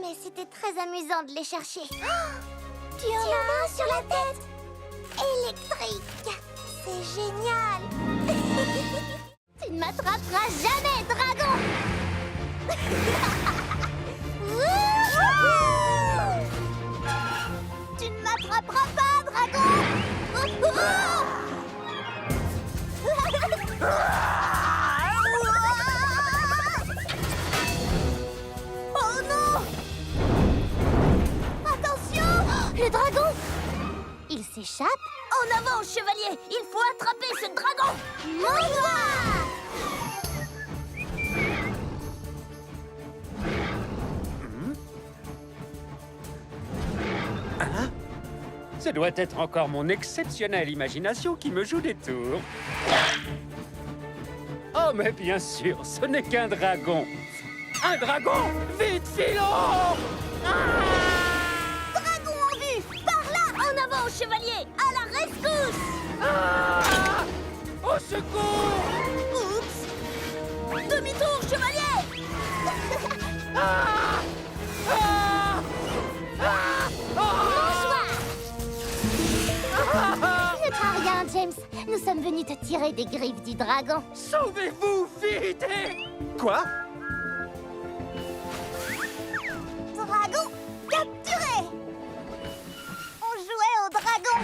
S3: Mais c'était très amusant de les chercher. Tu en as un sur la tête électrique. C'est génial. Tu ne m'attraperas jamais, dragon. Wouhou! Tu ne m'attraperas pas, dragon. Oh non! Attention! Le dragon! Il s'échappe? En avant, chevalier! Il faut attraper ce dragon! Mon doigt!
S10: Ce doit être encore mon exceptionnelle imagination qui me joue des tours. Oh, mais bien sûr, ce n'est qu'un dragon. Un dragon! Vite, filons!
S3: Dragon en vue! Par là! En avant, chevalier! À la rescousse!
S10: Ah! Au secours!
S3: Oups! Demi-tour, chevalier!
S10: Ah! Ah! Ah!
S3: Bonsoir! Ne crains rien, James. Nous sommes venus te tirer des griffes du dragon.
S10: Sauvez-vous, vite!
S5: Quoi?
S3: Dragon capturé! On jouait au dragon,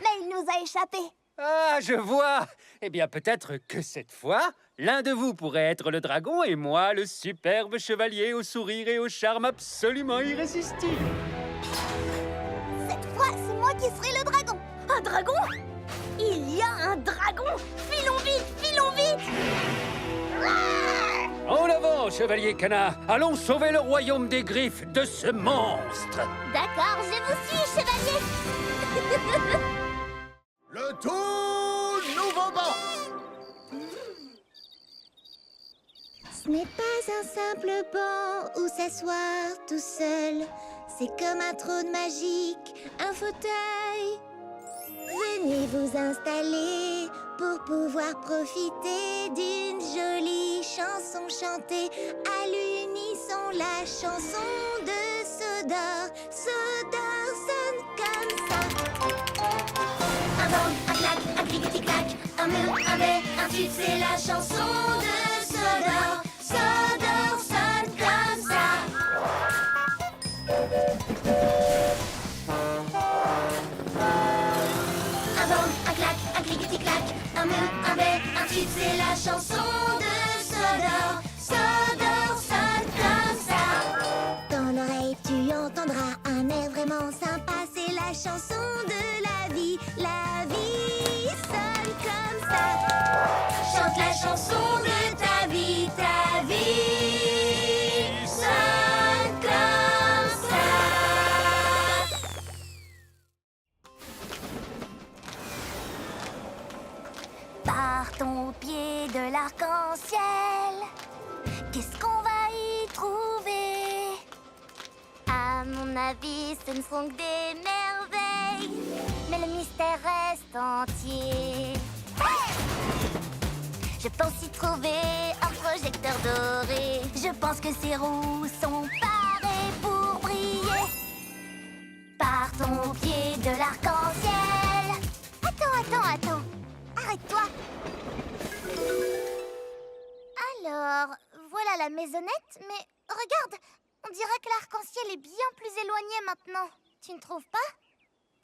S3: mais il nous a échappé.
S10: Ah, je vois! Eh bien, peut-être que cette fois, l'un de vous pourrait être le dragon et moi, le superbe chevalier au sourire et au charme absolument irrésistible.
S3: Cette fois, c'est moi qui serai le dragon. Un dragon? Il y a un dragon? Filons vite, filons vite!
S10: En avant, chevalier Cana! Allons sauver le royaume des griffes de ce monstre!
S3: D'accord, je vous suis, chevalier.
S8: Le tout nouveau banc!
S3: Ce n'est pas un simple banc où s'asseoir tout seul. C'est comme un trône magique, un fauteuil. Venez vous installer pour pouvoir profiter d'une jolie chanson chantée à l'unisson, la chanson de Sodor. Sodor sonne comme ça. Un bang, un clac, un clic-tic-clac, un mur, un bé, un tube, c'est la chanson de Sodor. Sodor sonne comme ça. Un bang, un clac, un clic-tic-clac, un mur, un bé, un tube, c'est la chanson de Sodor. Sodor sonne comme ça. Dans l'oreille, tu entendras un air vraiment sympa. C'est la chanson de la vie. La vie sonne comme ça. Chante la chanson de ta vie. Ta vie sonne comme ça. Partons au pied de l'arc-en-ciel. Qu'est-ce qu'on va y trouver? À mon avis, ce ne sont que des merveilles. Mais le mystère reste entier. Hey! Je pense y trouver un projecteur doré. Je pense que ces roues sont parées pour briller. Partons au pied de l'arc-en-ciel. Attends. Arrête-toi. Alors, voilà la maisonnette, mais regarde, on dirait que l'arc-en-ciel est bien plus éloigné maintenant. Tu ne trouves pas?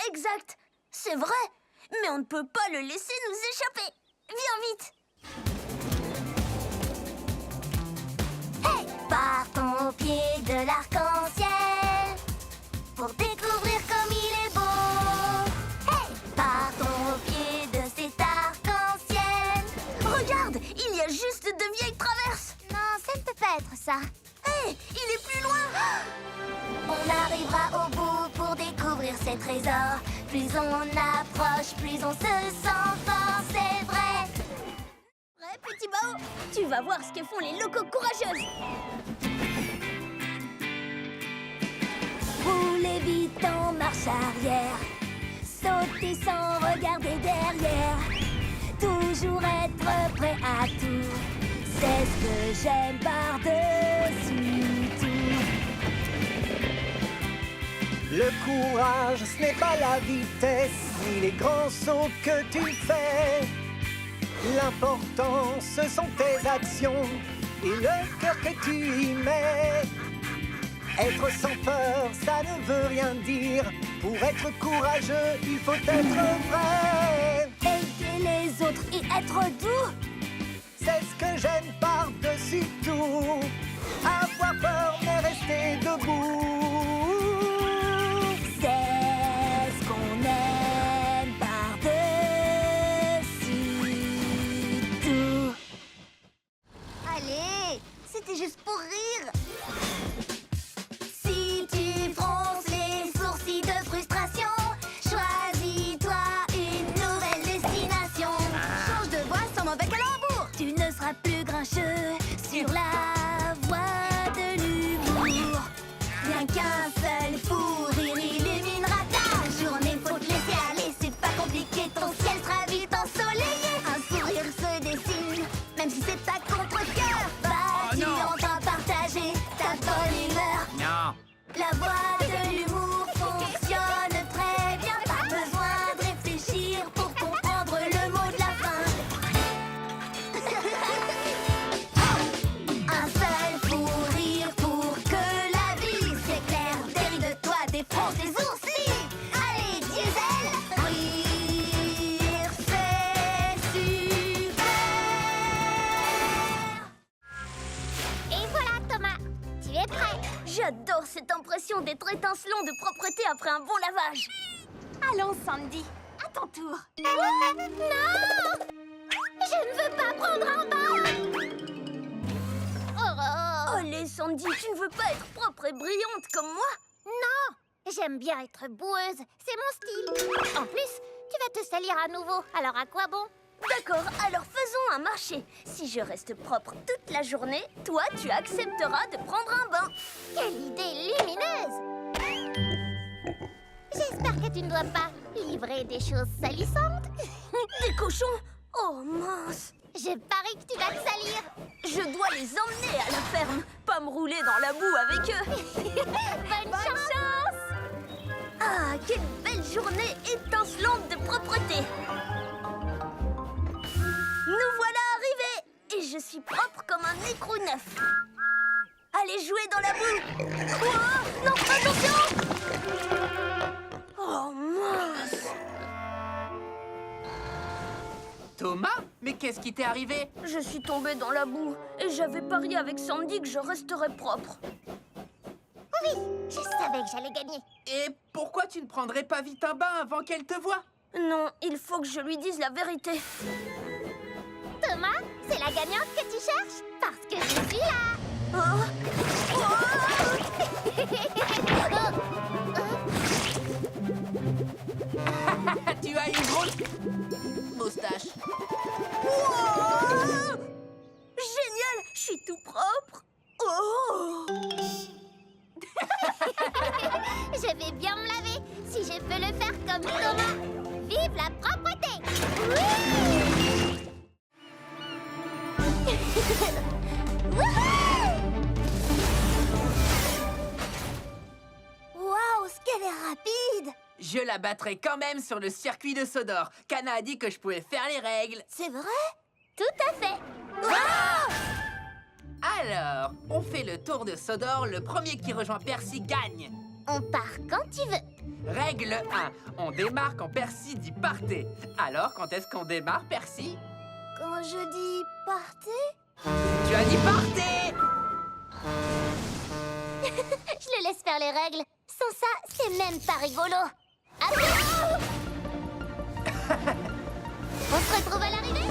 S3: Exact, c'est vrai, mais on ne peut pas le laisser nous échapper. Viens vite. Hey! Partons au pied de l'arc-en-ciel pour découvrir comme il est beau. Hey! Partons au pied de cet arc-en-ciel. Regarde, il y a juste de vieilles traverses. Non, ça ne peut pas être ça. Hey, il est plus loin. On arrivera au bout pour découvrir ces trésors. Plus on approche, plus on se sent fort, c'est vrai. Ouais, petit Bao, tu vas voir ce que font les locaux courageuses. Roulez vite en marche arrière. Sautez sans regarder derrière. Toujours être prêt à tout.
S2: C'est ce que j'aime par-dessus tout.
S11: Le courage, ce n'est pas la vitesse, ni les grands sauts que tu fais. L'important, ce sont tes actions et le cœur que tu y mets. Être sans peur, ça ne veut rien dire. Pour être courageux, il faut être vrai.
S2: Aider les autres et être doux.
S11: C'est ce que j'aime par-dessus tout. Avoir peur, mais rester debout.
S2: C'est ce qu'on aime par-dessus tout.
S3: Allez, c'était juste pour rire.
S1: Si tu fronces les sourcils de frustration, choisis-toi une nouvelle destination.
S3: Change de voix sans mauvais calembour.
S2: Tu ne seras plus grincheux sur la voie de l'humour.
S1: Rien qu'un seul fou rire illuminera ta journée. Faut te laisser aller, c'est pas compliqué. Ton ciel sera vite ensoleillé.
S3: Un sourire se dessine, même si c'est à contre-cœur.
S1: Vas-y, on va partager ta bonne humeur.
S4: Non.
S1: La voix de l'humour fonctionne très bien. Pas besoin de réfléchir pour comprendre le mot de la fin. Un seul fou rire pour que la vie s'éclaire. Derrière de toi, défonce les oursis. Allez, Diesel, rire, c'est super.
S3: Et voilà, Thomas, tu es prêt.
S2: J'adore cette impression d'être étincelant de propreté après un bon lavage.
S3: Allons, Sandy, à ton tour. Non! Je ne veux pas prendre un bain! Oh,
S2: Allez, Sandy, tu ne veux pas être propre et brillante comme moi?
S3: non! J'aime bien être boueuse, c'est mon style. En plus, tu vas te salir à nouveau, alors à quoi bon?
S2: D'accord, alors faisons un marché. Si je reste propre toute la journée, toi, tu accepteras de prendre un bain.
S3: Quelle idée lumineuse! J'espère que tu ne dois pas livrer des choses salissantes.
S2: Des cochons? Oh mince!
S3: Je parie que tu vas te salir.
S2: Je dois les emmener à la ferme, pas me rouler dans la boue avec eux.
S3: Bonne chance!
S2: Ah, quelle belle journée étincelante de propreté! Nous voilà arrivés! Et je suis propre comme un écrou neuf. Allez jouer dans la boue! Oh, non, attention! Oh mince!
S4: Thomas, mais qu'est-ce qui t'est arrivé?
S2: Je suis tombée dans la boue et j'avais parié avec Sandy que je resterais propre.
S3: Oui, je savais que j'allais gagner.
S4: Et pourquoi tu ne prendrais pas vite un bain avant qu'elle te voie?
S2: Non, il faut que je lui dise la vérité.
S3: Thomas, c'est la gagnante que tu cherches? Parce que je suis là.
S2: Oh.
S4: Tu as une grosse moustache.
S2: Wow! Génial, je suis tout propre. Oh!
S3: Je vais bien me laver si je peux le faire comme Thomas. Vive la propreté! Oui!
S2: Waouh, ce qu'elle est rapide!
S4: Je la battrai quand même sur le circuit de Sodor. Kana a dit que je pouvais faire les règles.
S2: C'est vrai?
S3: Tout à fait.
S4: Alors, on fait le tour de Sodor. Le premier qui rejoint Percy gagne.
S3: On part quand tu veux.
S4: Règle 1. On démarre quand Percy dit partez. Alors, quand est-ce qu'on démarre, Percy?
S2: Quand je dis partez?
S4: Tu as dit partez!
S3: Je le laisse faire les règles. Sans ça, c'est même pas rigolo. Attention! On se retrouve à l'arrivée?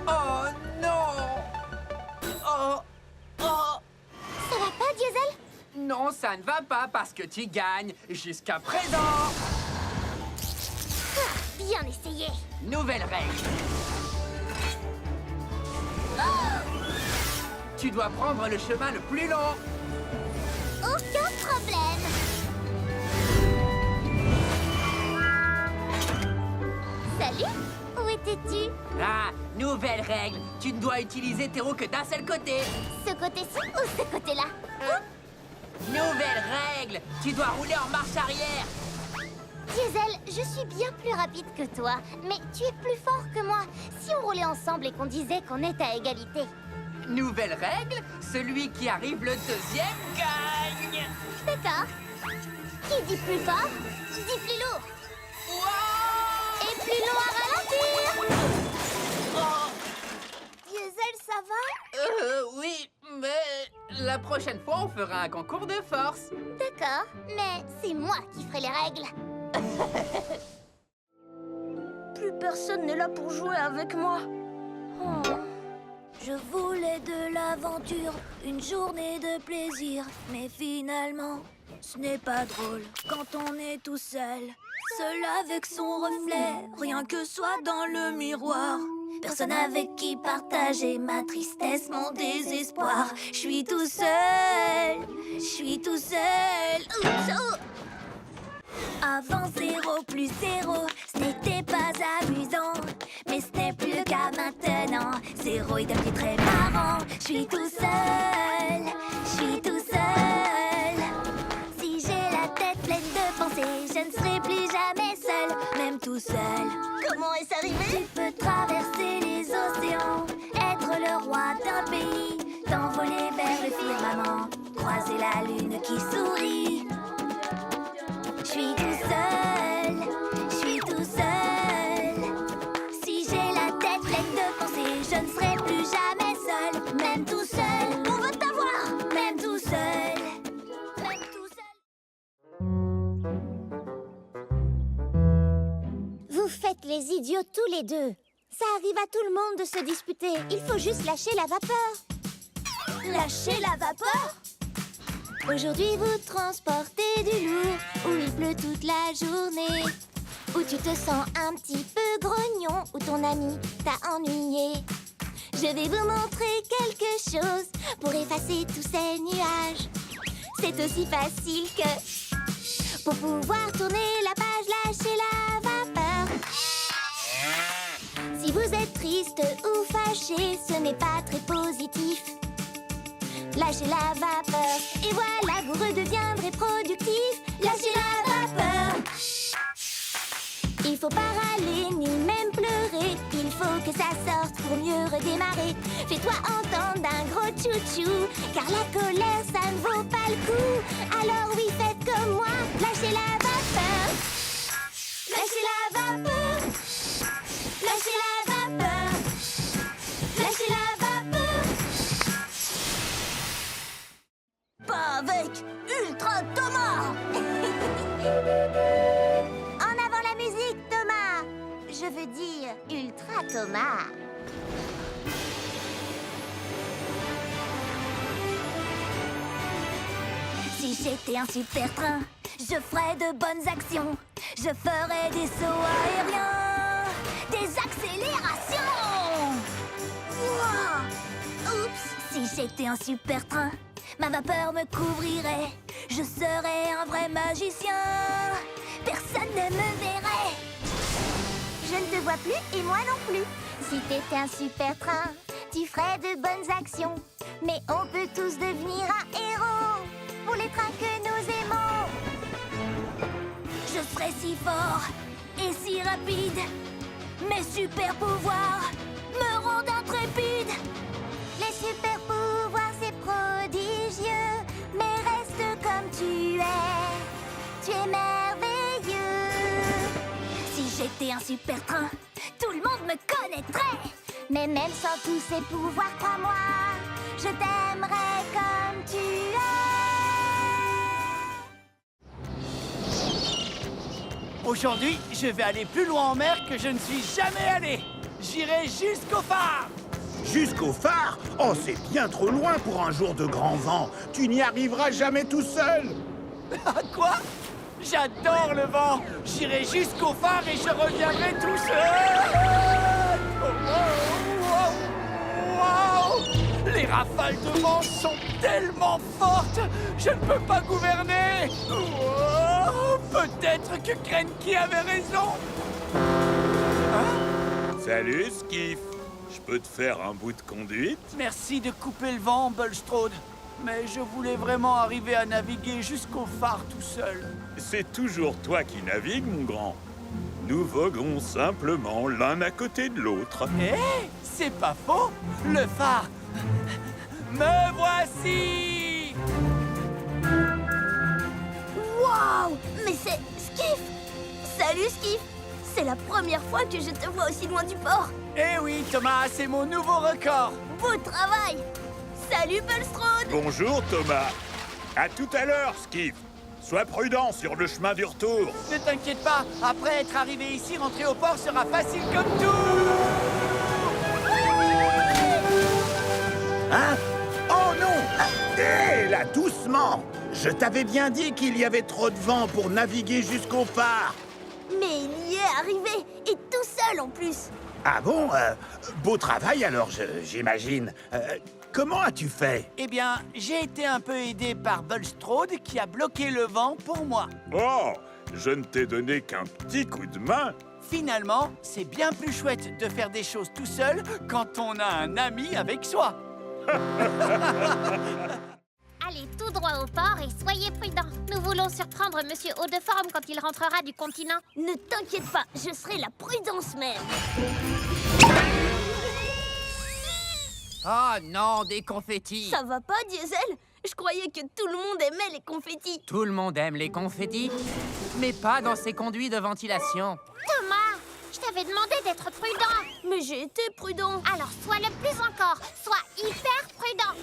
S4: Oh non! Oh! Oh!
S3: Ça va pas, Diesel?
S4: Non, ça ne va pas parce que tu gagnes jusqu'à présent.
S3: Bien essayé.
S4: Nouvelle règle. Tu dois prendre le chemin le plus long.
S3: Aucun problème. Salut. Où étais-tu?
S4: Ah, nouvelle règle. Tu ne dois utiliser tes roues que d'un seul côté.
S3: Ce côté-ci ou ce côté-là?
S4: Nouvelle règle. Tu dois rouler en marche arrière.
S3: Diesel, je suis bien plus rapide que toi, mais tu es plus fort que moi. Si on roulait ensemble et qu'on disait qu'on est à égalité.
S4: Nouvelle règle. Celui qui arrive le deuxième gagne.
S3: D'accord. Qui dit plus fort, dit plus lourd.
S4: Wow!
S3: Et plus long à ralentir. Diesel, ça va?
S4: Oui, mais la prochaine fois, on fera un concours de force.
S3: D'accord, mais c'est moi qui ferai les règles.
S2: Plus personne n'est là pour jouer avec moi. Oh. Je voulais de l'aventure, une journée de plaisir. Mais finalement, ce n'est pas drôle quand on est tout seul. Seul avec son reflet, rien que soi dans le miroir. Personne avec qui partager ma tristesse, mon désespoir. Je suis tout seul, je suis tout seul. Oups, oh. Avant 0 plus 0, ce n'était pas amusant. Mais ce n'est plus le cas maintenant. 0 est devenu très marrant. Je suis tout seul, je suis tout seul. Si j'ai la tête pleine de pensées, je ne serai plus jamais seul, même tout seul.
S3: Comment est-ce arrivé?
S2: Tu peux traverser les océans, être le roi d'un pays, t'envoler vers le firmament, croiser la lune qui sourit. Je suis tout seul, je suis tout seul. Si j'ai la tête pleine de pensées, je ne serai plus jamais seul, même tout seul. On veut t'avoir, même tout seul, même tout seul.
S3: Vous faites les idiots tous les deux. Ça arrive à tout le monde de se disputer. Il faut juste lâcher la vapeur.
S2: Lâcher la vapeur?
S3: Aujourd'hui, vous transportez du lourd, où il pleut toute la journée, où tu te sens un petit peu grognon, où ton ami t'a ennuyé. Je vais vous montrer quelque chose pour effacer tous ces nuages. C'est aussi facile que pour pouvoir tourner la page, lâcher la vapeur. Si vous êtes triste ou fâché, ce n'est pas très positif. Lâchez la vapeur, et voilà, vous redeviendrez productif. Lâchez la vapeur. Il faut pas râler ni même pleurer. Il faut que ça sorte pour mieux redémarrer. Fais-toi entendre d'un gros tchou-tchou, car la colère, ça ne vaut pas le coup. Alors oui, faites comme moi, lâchez la vapeur. Lâchez la vapeur. Lâchez la vapeur. Lâchez la vapeur.
S2: Pas avec Ultra Thomas.
S3: En avant la musique, Thomas. Je veux dire Ultra Thomas.
S2: Si j'étais un super train, je ferais de bonnes actions. Je ferais des sauts aériens, des accélérations. Ouah. Oups. Si j'étais un super train, ma vapeur me couvrirait. Je serais un vrai magicien. Personne ne me verrait.
S3: Je ne te vois plus et moi non plus. Si t'étais un super train, tu ferais de bonnes actions. Mais on peut tous devenir un héros pour les trains que nous aimons.
S2: Je serais si fort et si rapide. Mes super pouvoirs me rendent intrépide.
S3: Les super pouvoirs, c'est prodigieux. Mais reste comme tu es. Tu es merveilleux.
S2: Si j'étais un super train, tout le monde me connaîtrait.
S3: Mais même sans tous ces pouvoirs, crois-moi, je t'aimerais comme tu es.
S12: Aujourd'hui, je vais aller plus loin en mer que je ne suis jamais allé. J'irai jusqu'au phare.
S8: Jusqu'au phare? Oh, c'est bien trop loin pour un jour de grand vent. Tu n'y arriveras jamais tout seul.
S12: Quoi? J'adore le vent. J'irai jusqu'au phare et je reviendrai tout seul. Wow. Les rafales de vent sont tellement fortes. Je ne peux pas gouverner. Peut-être que Krenki avait raison.
S5: Salut, Skiff. Je peux te faire un bout de conduite?
S12: Merci de couper le vent, Bulstrode. Mais je voulais vraiment arriver à naviguer jusqu'au phare tout seul.
S5: C'est toujours toi qui navigues, mon grand. Nous voguons simplement l'un à côté de l'autre.
S12: Eh, c'est pas faux. Le phare. Me voici.
S2: Waouh! Mais c'est Skiff! Salut Skiff! C'est la première fois que je te vois aussi loin du port.
S12: Eh oui, Thomas, c'est mon nouveau record.
S2: Beau travail! Salut Bulstrode!
S5: Bonjour, Thomas. À tout à l'heure, Skiff. Sois prudent sur le chemin du retour.
S12: Ne t'inquiète pas, après être arrivé ici, rentrer au port sera facile comme tout.
S13: Hein? Oh non! Hé, là, doucement! Je t'avais bien dit qu'il y avait trop de vent pour naviguer jusqu'au phare.
S2: Mais il y est arrivé, et tout seul en plus.
S13: Ah bon? Beau travail alors, j'imagine. Comment as-tu fait?
S12: Eh bien, j'ai été un peu aidé par Bulstrode qui a bloqué le vent pour moi.
S5: Oh, je ne t'ai donné qu'un petit coup de main.
S12: Finalement, c'est bien plus chouette de faire des choses tout seul quand on a un ami avec soi.
S1: Allez tout droit au port et soyez prudents. Nous voulons surprendre Monsieur Haut-de-Forme quand il rentrera du continent.
S2: Ne t'inquiète pas, je serai la prudence même.
S4: Oh non, des confettis.
S2: Ça va pas, Diesel? Je croyais que tout le monde aimait les confettis.
S4: Tout le monde aime les confettis, mais pas dans ces conduits de ventilation.
S1: Thomas, je t'avais demandé d'être prudent.
S2: Mais j'ai été prudent.
S1: Alors sois le plus encore. Sois hyper prudent.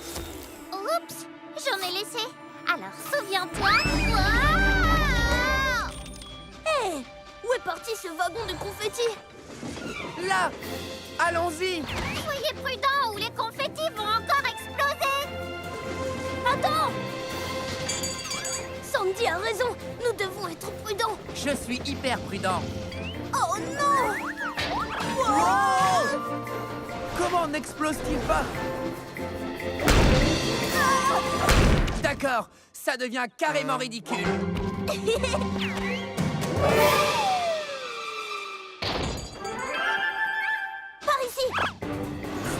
S1: Oups, j'en ai laissé. Alors souviens-toi. Wow!
S2: Hé, où est parti ce wagon de confettis?
S4: Là, allons-y.
S1: Soyez prudents ou les confettis vont encore exploser.
S2: Attends! Sandy a raison, nous devons être prudents.
S4: Je suis hyper prudent.
S2: Oh non!
S4: Wow! Comment n'explose-t-il pas? D'accord, ça devient carrément ridicule.
S2: Par ici!
S1: Ce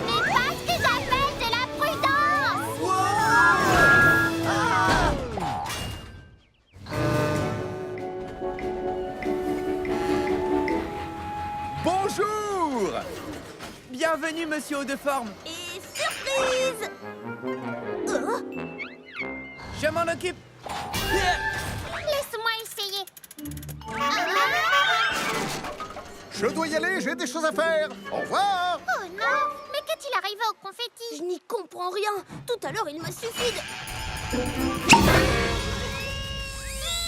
S1: n'est pas ce que j'appelle de la prudence.
S6: Bonjour!
S4: Bienvenue, Monsieur Haut-de-Forme.
S2: Et surprise!
S4: Je m'en occupe.
S1: Laisse-moi essayer.
S11: Je dois y aller, j'ai des choses à faire. Au revoir.
S1: Oh non! Mais qu'est-il arrivé au confetti?
S2: Je n'y comprends rien. Tout à l'heure, il m'a suffi de...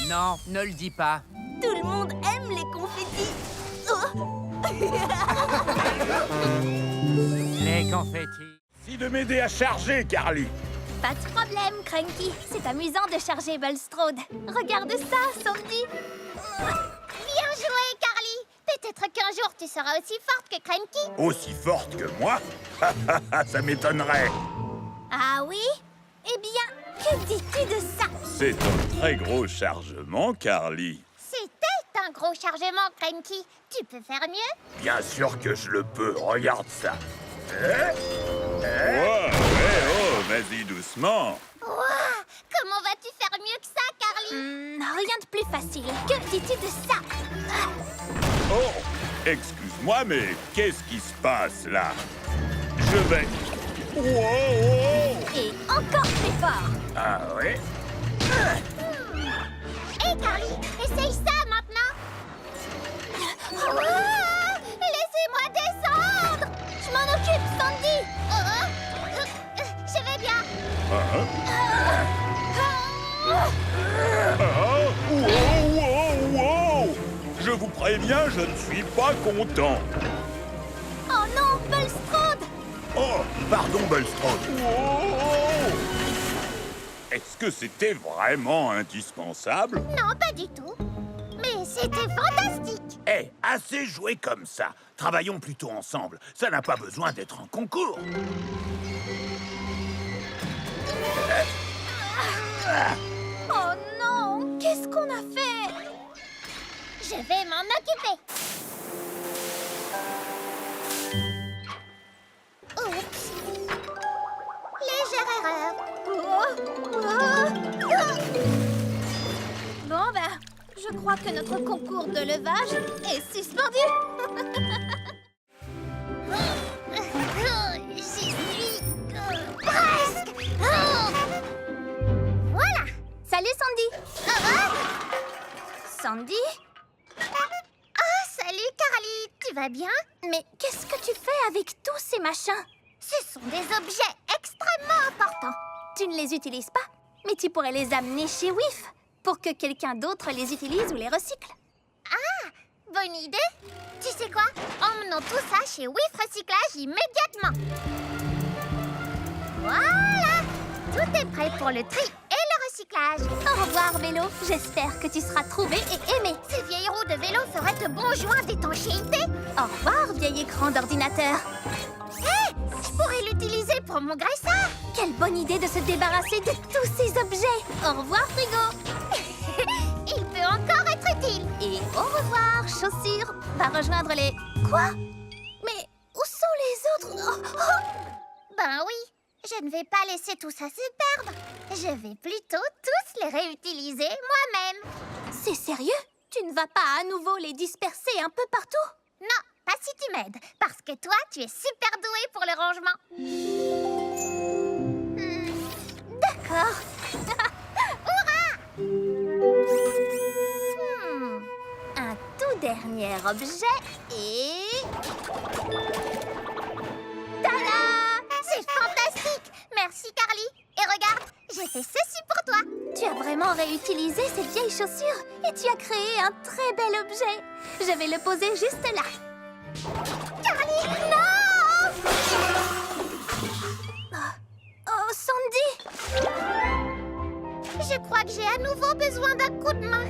S4: Non, ne le dis pas.
S2: Tout le monde aime les confettis.
S4: Les confettis.
S5: Merci de m'aider à charger, Carly.
S2: Pas de problème, Cranky. C'est amusant de charger Bulstrode. Regarde ça, Sandy.
S1: Bien joué, Carly. Peut-être qu'un jour tu seras aussi forte que Cranky.
S5: Aussi forte que moi? Ça m'étonnerait.
S2: Ah oui? Eh bien, que dis-tu de ça?
S5: C'est un très gros chargement, Carly.
S1: C'était un gros chargement, Cranky. Tu peux faire mieux?
S5: Bien sûr que je le peux. Regarde ça. Oh, vas-y doucement.
S1: Ouah, comment vas-tu faire mieux que ça, Carly?
S2: Rien de plus facile. Que dis-tu de ça?
S5: Oh, excuse-moi, mais qu'est-ce qui se passe là? Je vais... Wow!
S2: Et encore plus fort.
S5: Ah oui?
S1: Hé, Carly, essaye ça maintenant. Ouah, laissez-moi descendre.
S2: Je m'en occupe, Sandy.
S1: Je vais bien.
S5: Wow! Je vous préviens, je ne suis pas content.
S2: Oh non, Bulstrode.
S5: Oh, pardon, Bulstrode. Est-ce que c'était vraiment indispensable?
S1: Non, pas du tout. Mais c'était fantastique.
S13: Hé, assez joué comme ça. Travaillons plutôt ensemble. Ça n'a pas besoin d'être un concours.
S2: Oh non, qu'est-ce qu'on a fait?
S1: Je vais m'en occuper.
S2: Notre concours de levage est suspendu.
S3: J'y suis presque. Voilà.
S2: Salut Sandy. Sandy?
S3: Ah, salut Carly, tu vas bien?
S2: Mais qu'est-ce que tu fais avec tous ces machins?
S3: Ce sont des objets extrêmement importants.
S2: Tu ne les utilises pas, mais tu pourrais les amener chez WIF pour que quelqu'un d'autre les utilise ou les recycle.
S3: Ah, bonne idée. Tu sais quoi? Emmenons tout ça chez WIF Recyclage immédiatement. Voilà, tout est prêt pour le tri et le recyclage.
S2: Au revoir, vélo. J'espère que tu seras trouvé et aimé.
S3: Ces vieilles roues de vélo feraient de bons joints d'étanchéité.
S2: Au revoir, vieil écran d'ordinateur.
S3: Hé, je pourrais l'utiliser pour mon graisseur.
S2: Quelle bonne idée de se débarrasser de tous ces objets. Au revoir, frigo.
S3: Il peut encore être utile.
S2: Et au revoir, chaussures. Va rejoindre les... Quoi? Mais où sont les autres?
S3: Ben oui, je ne vais pas laisser tout ça se perdre. Je vais plutôt tous les réutiliser moi-même.
S2: C'est sérieux? Tu ne vas pas à nouveau les disperser un peu partout?
S3: Non, pas si tu m'aides, parce que toi, tu es super douée pour le rangement.
S2: D'accord. Un tout dernier objet et...
S3: Tada! C'est fantastique! Merci, Carly. Et regarde, j'ai fait ceci pour toi.
S2: Tu as vraiment réutilisé ces vieilles chaussures et tu as créé un très bel objet. Je vais le poser juste là.
S3: Carly, non!
S2: Oh, Sandy!
S3: Je crois que j'ai à nouveau besoin d'un coup de main.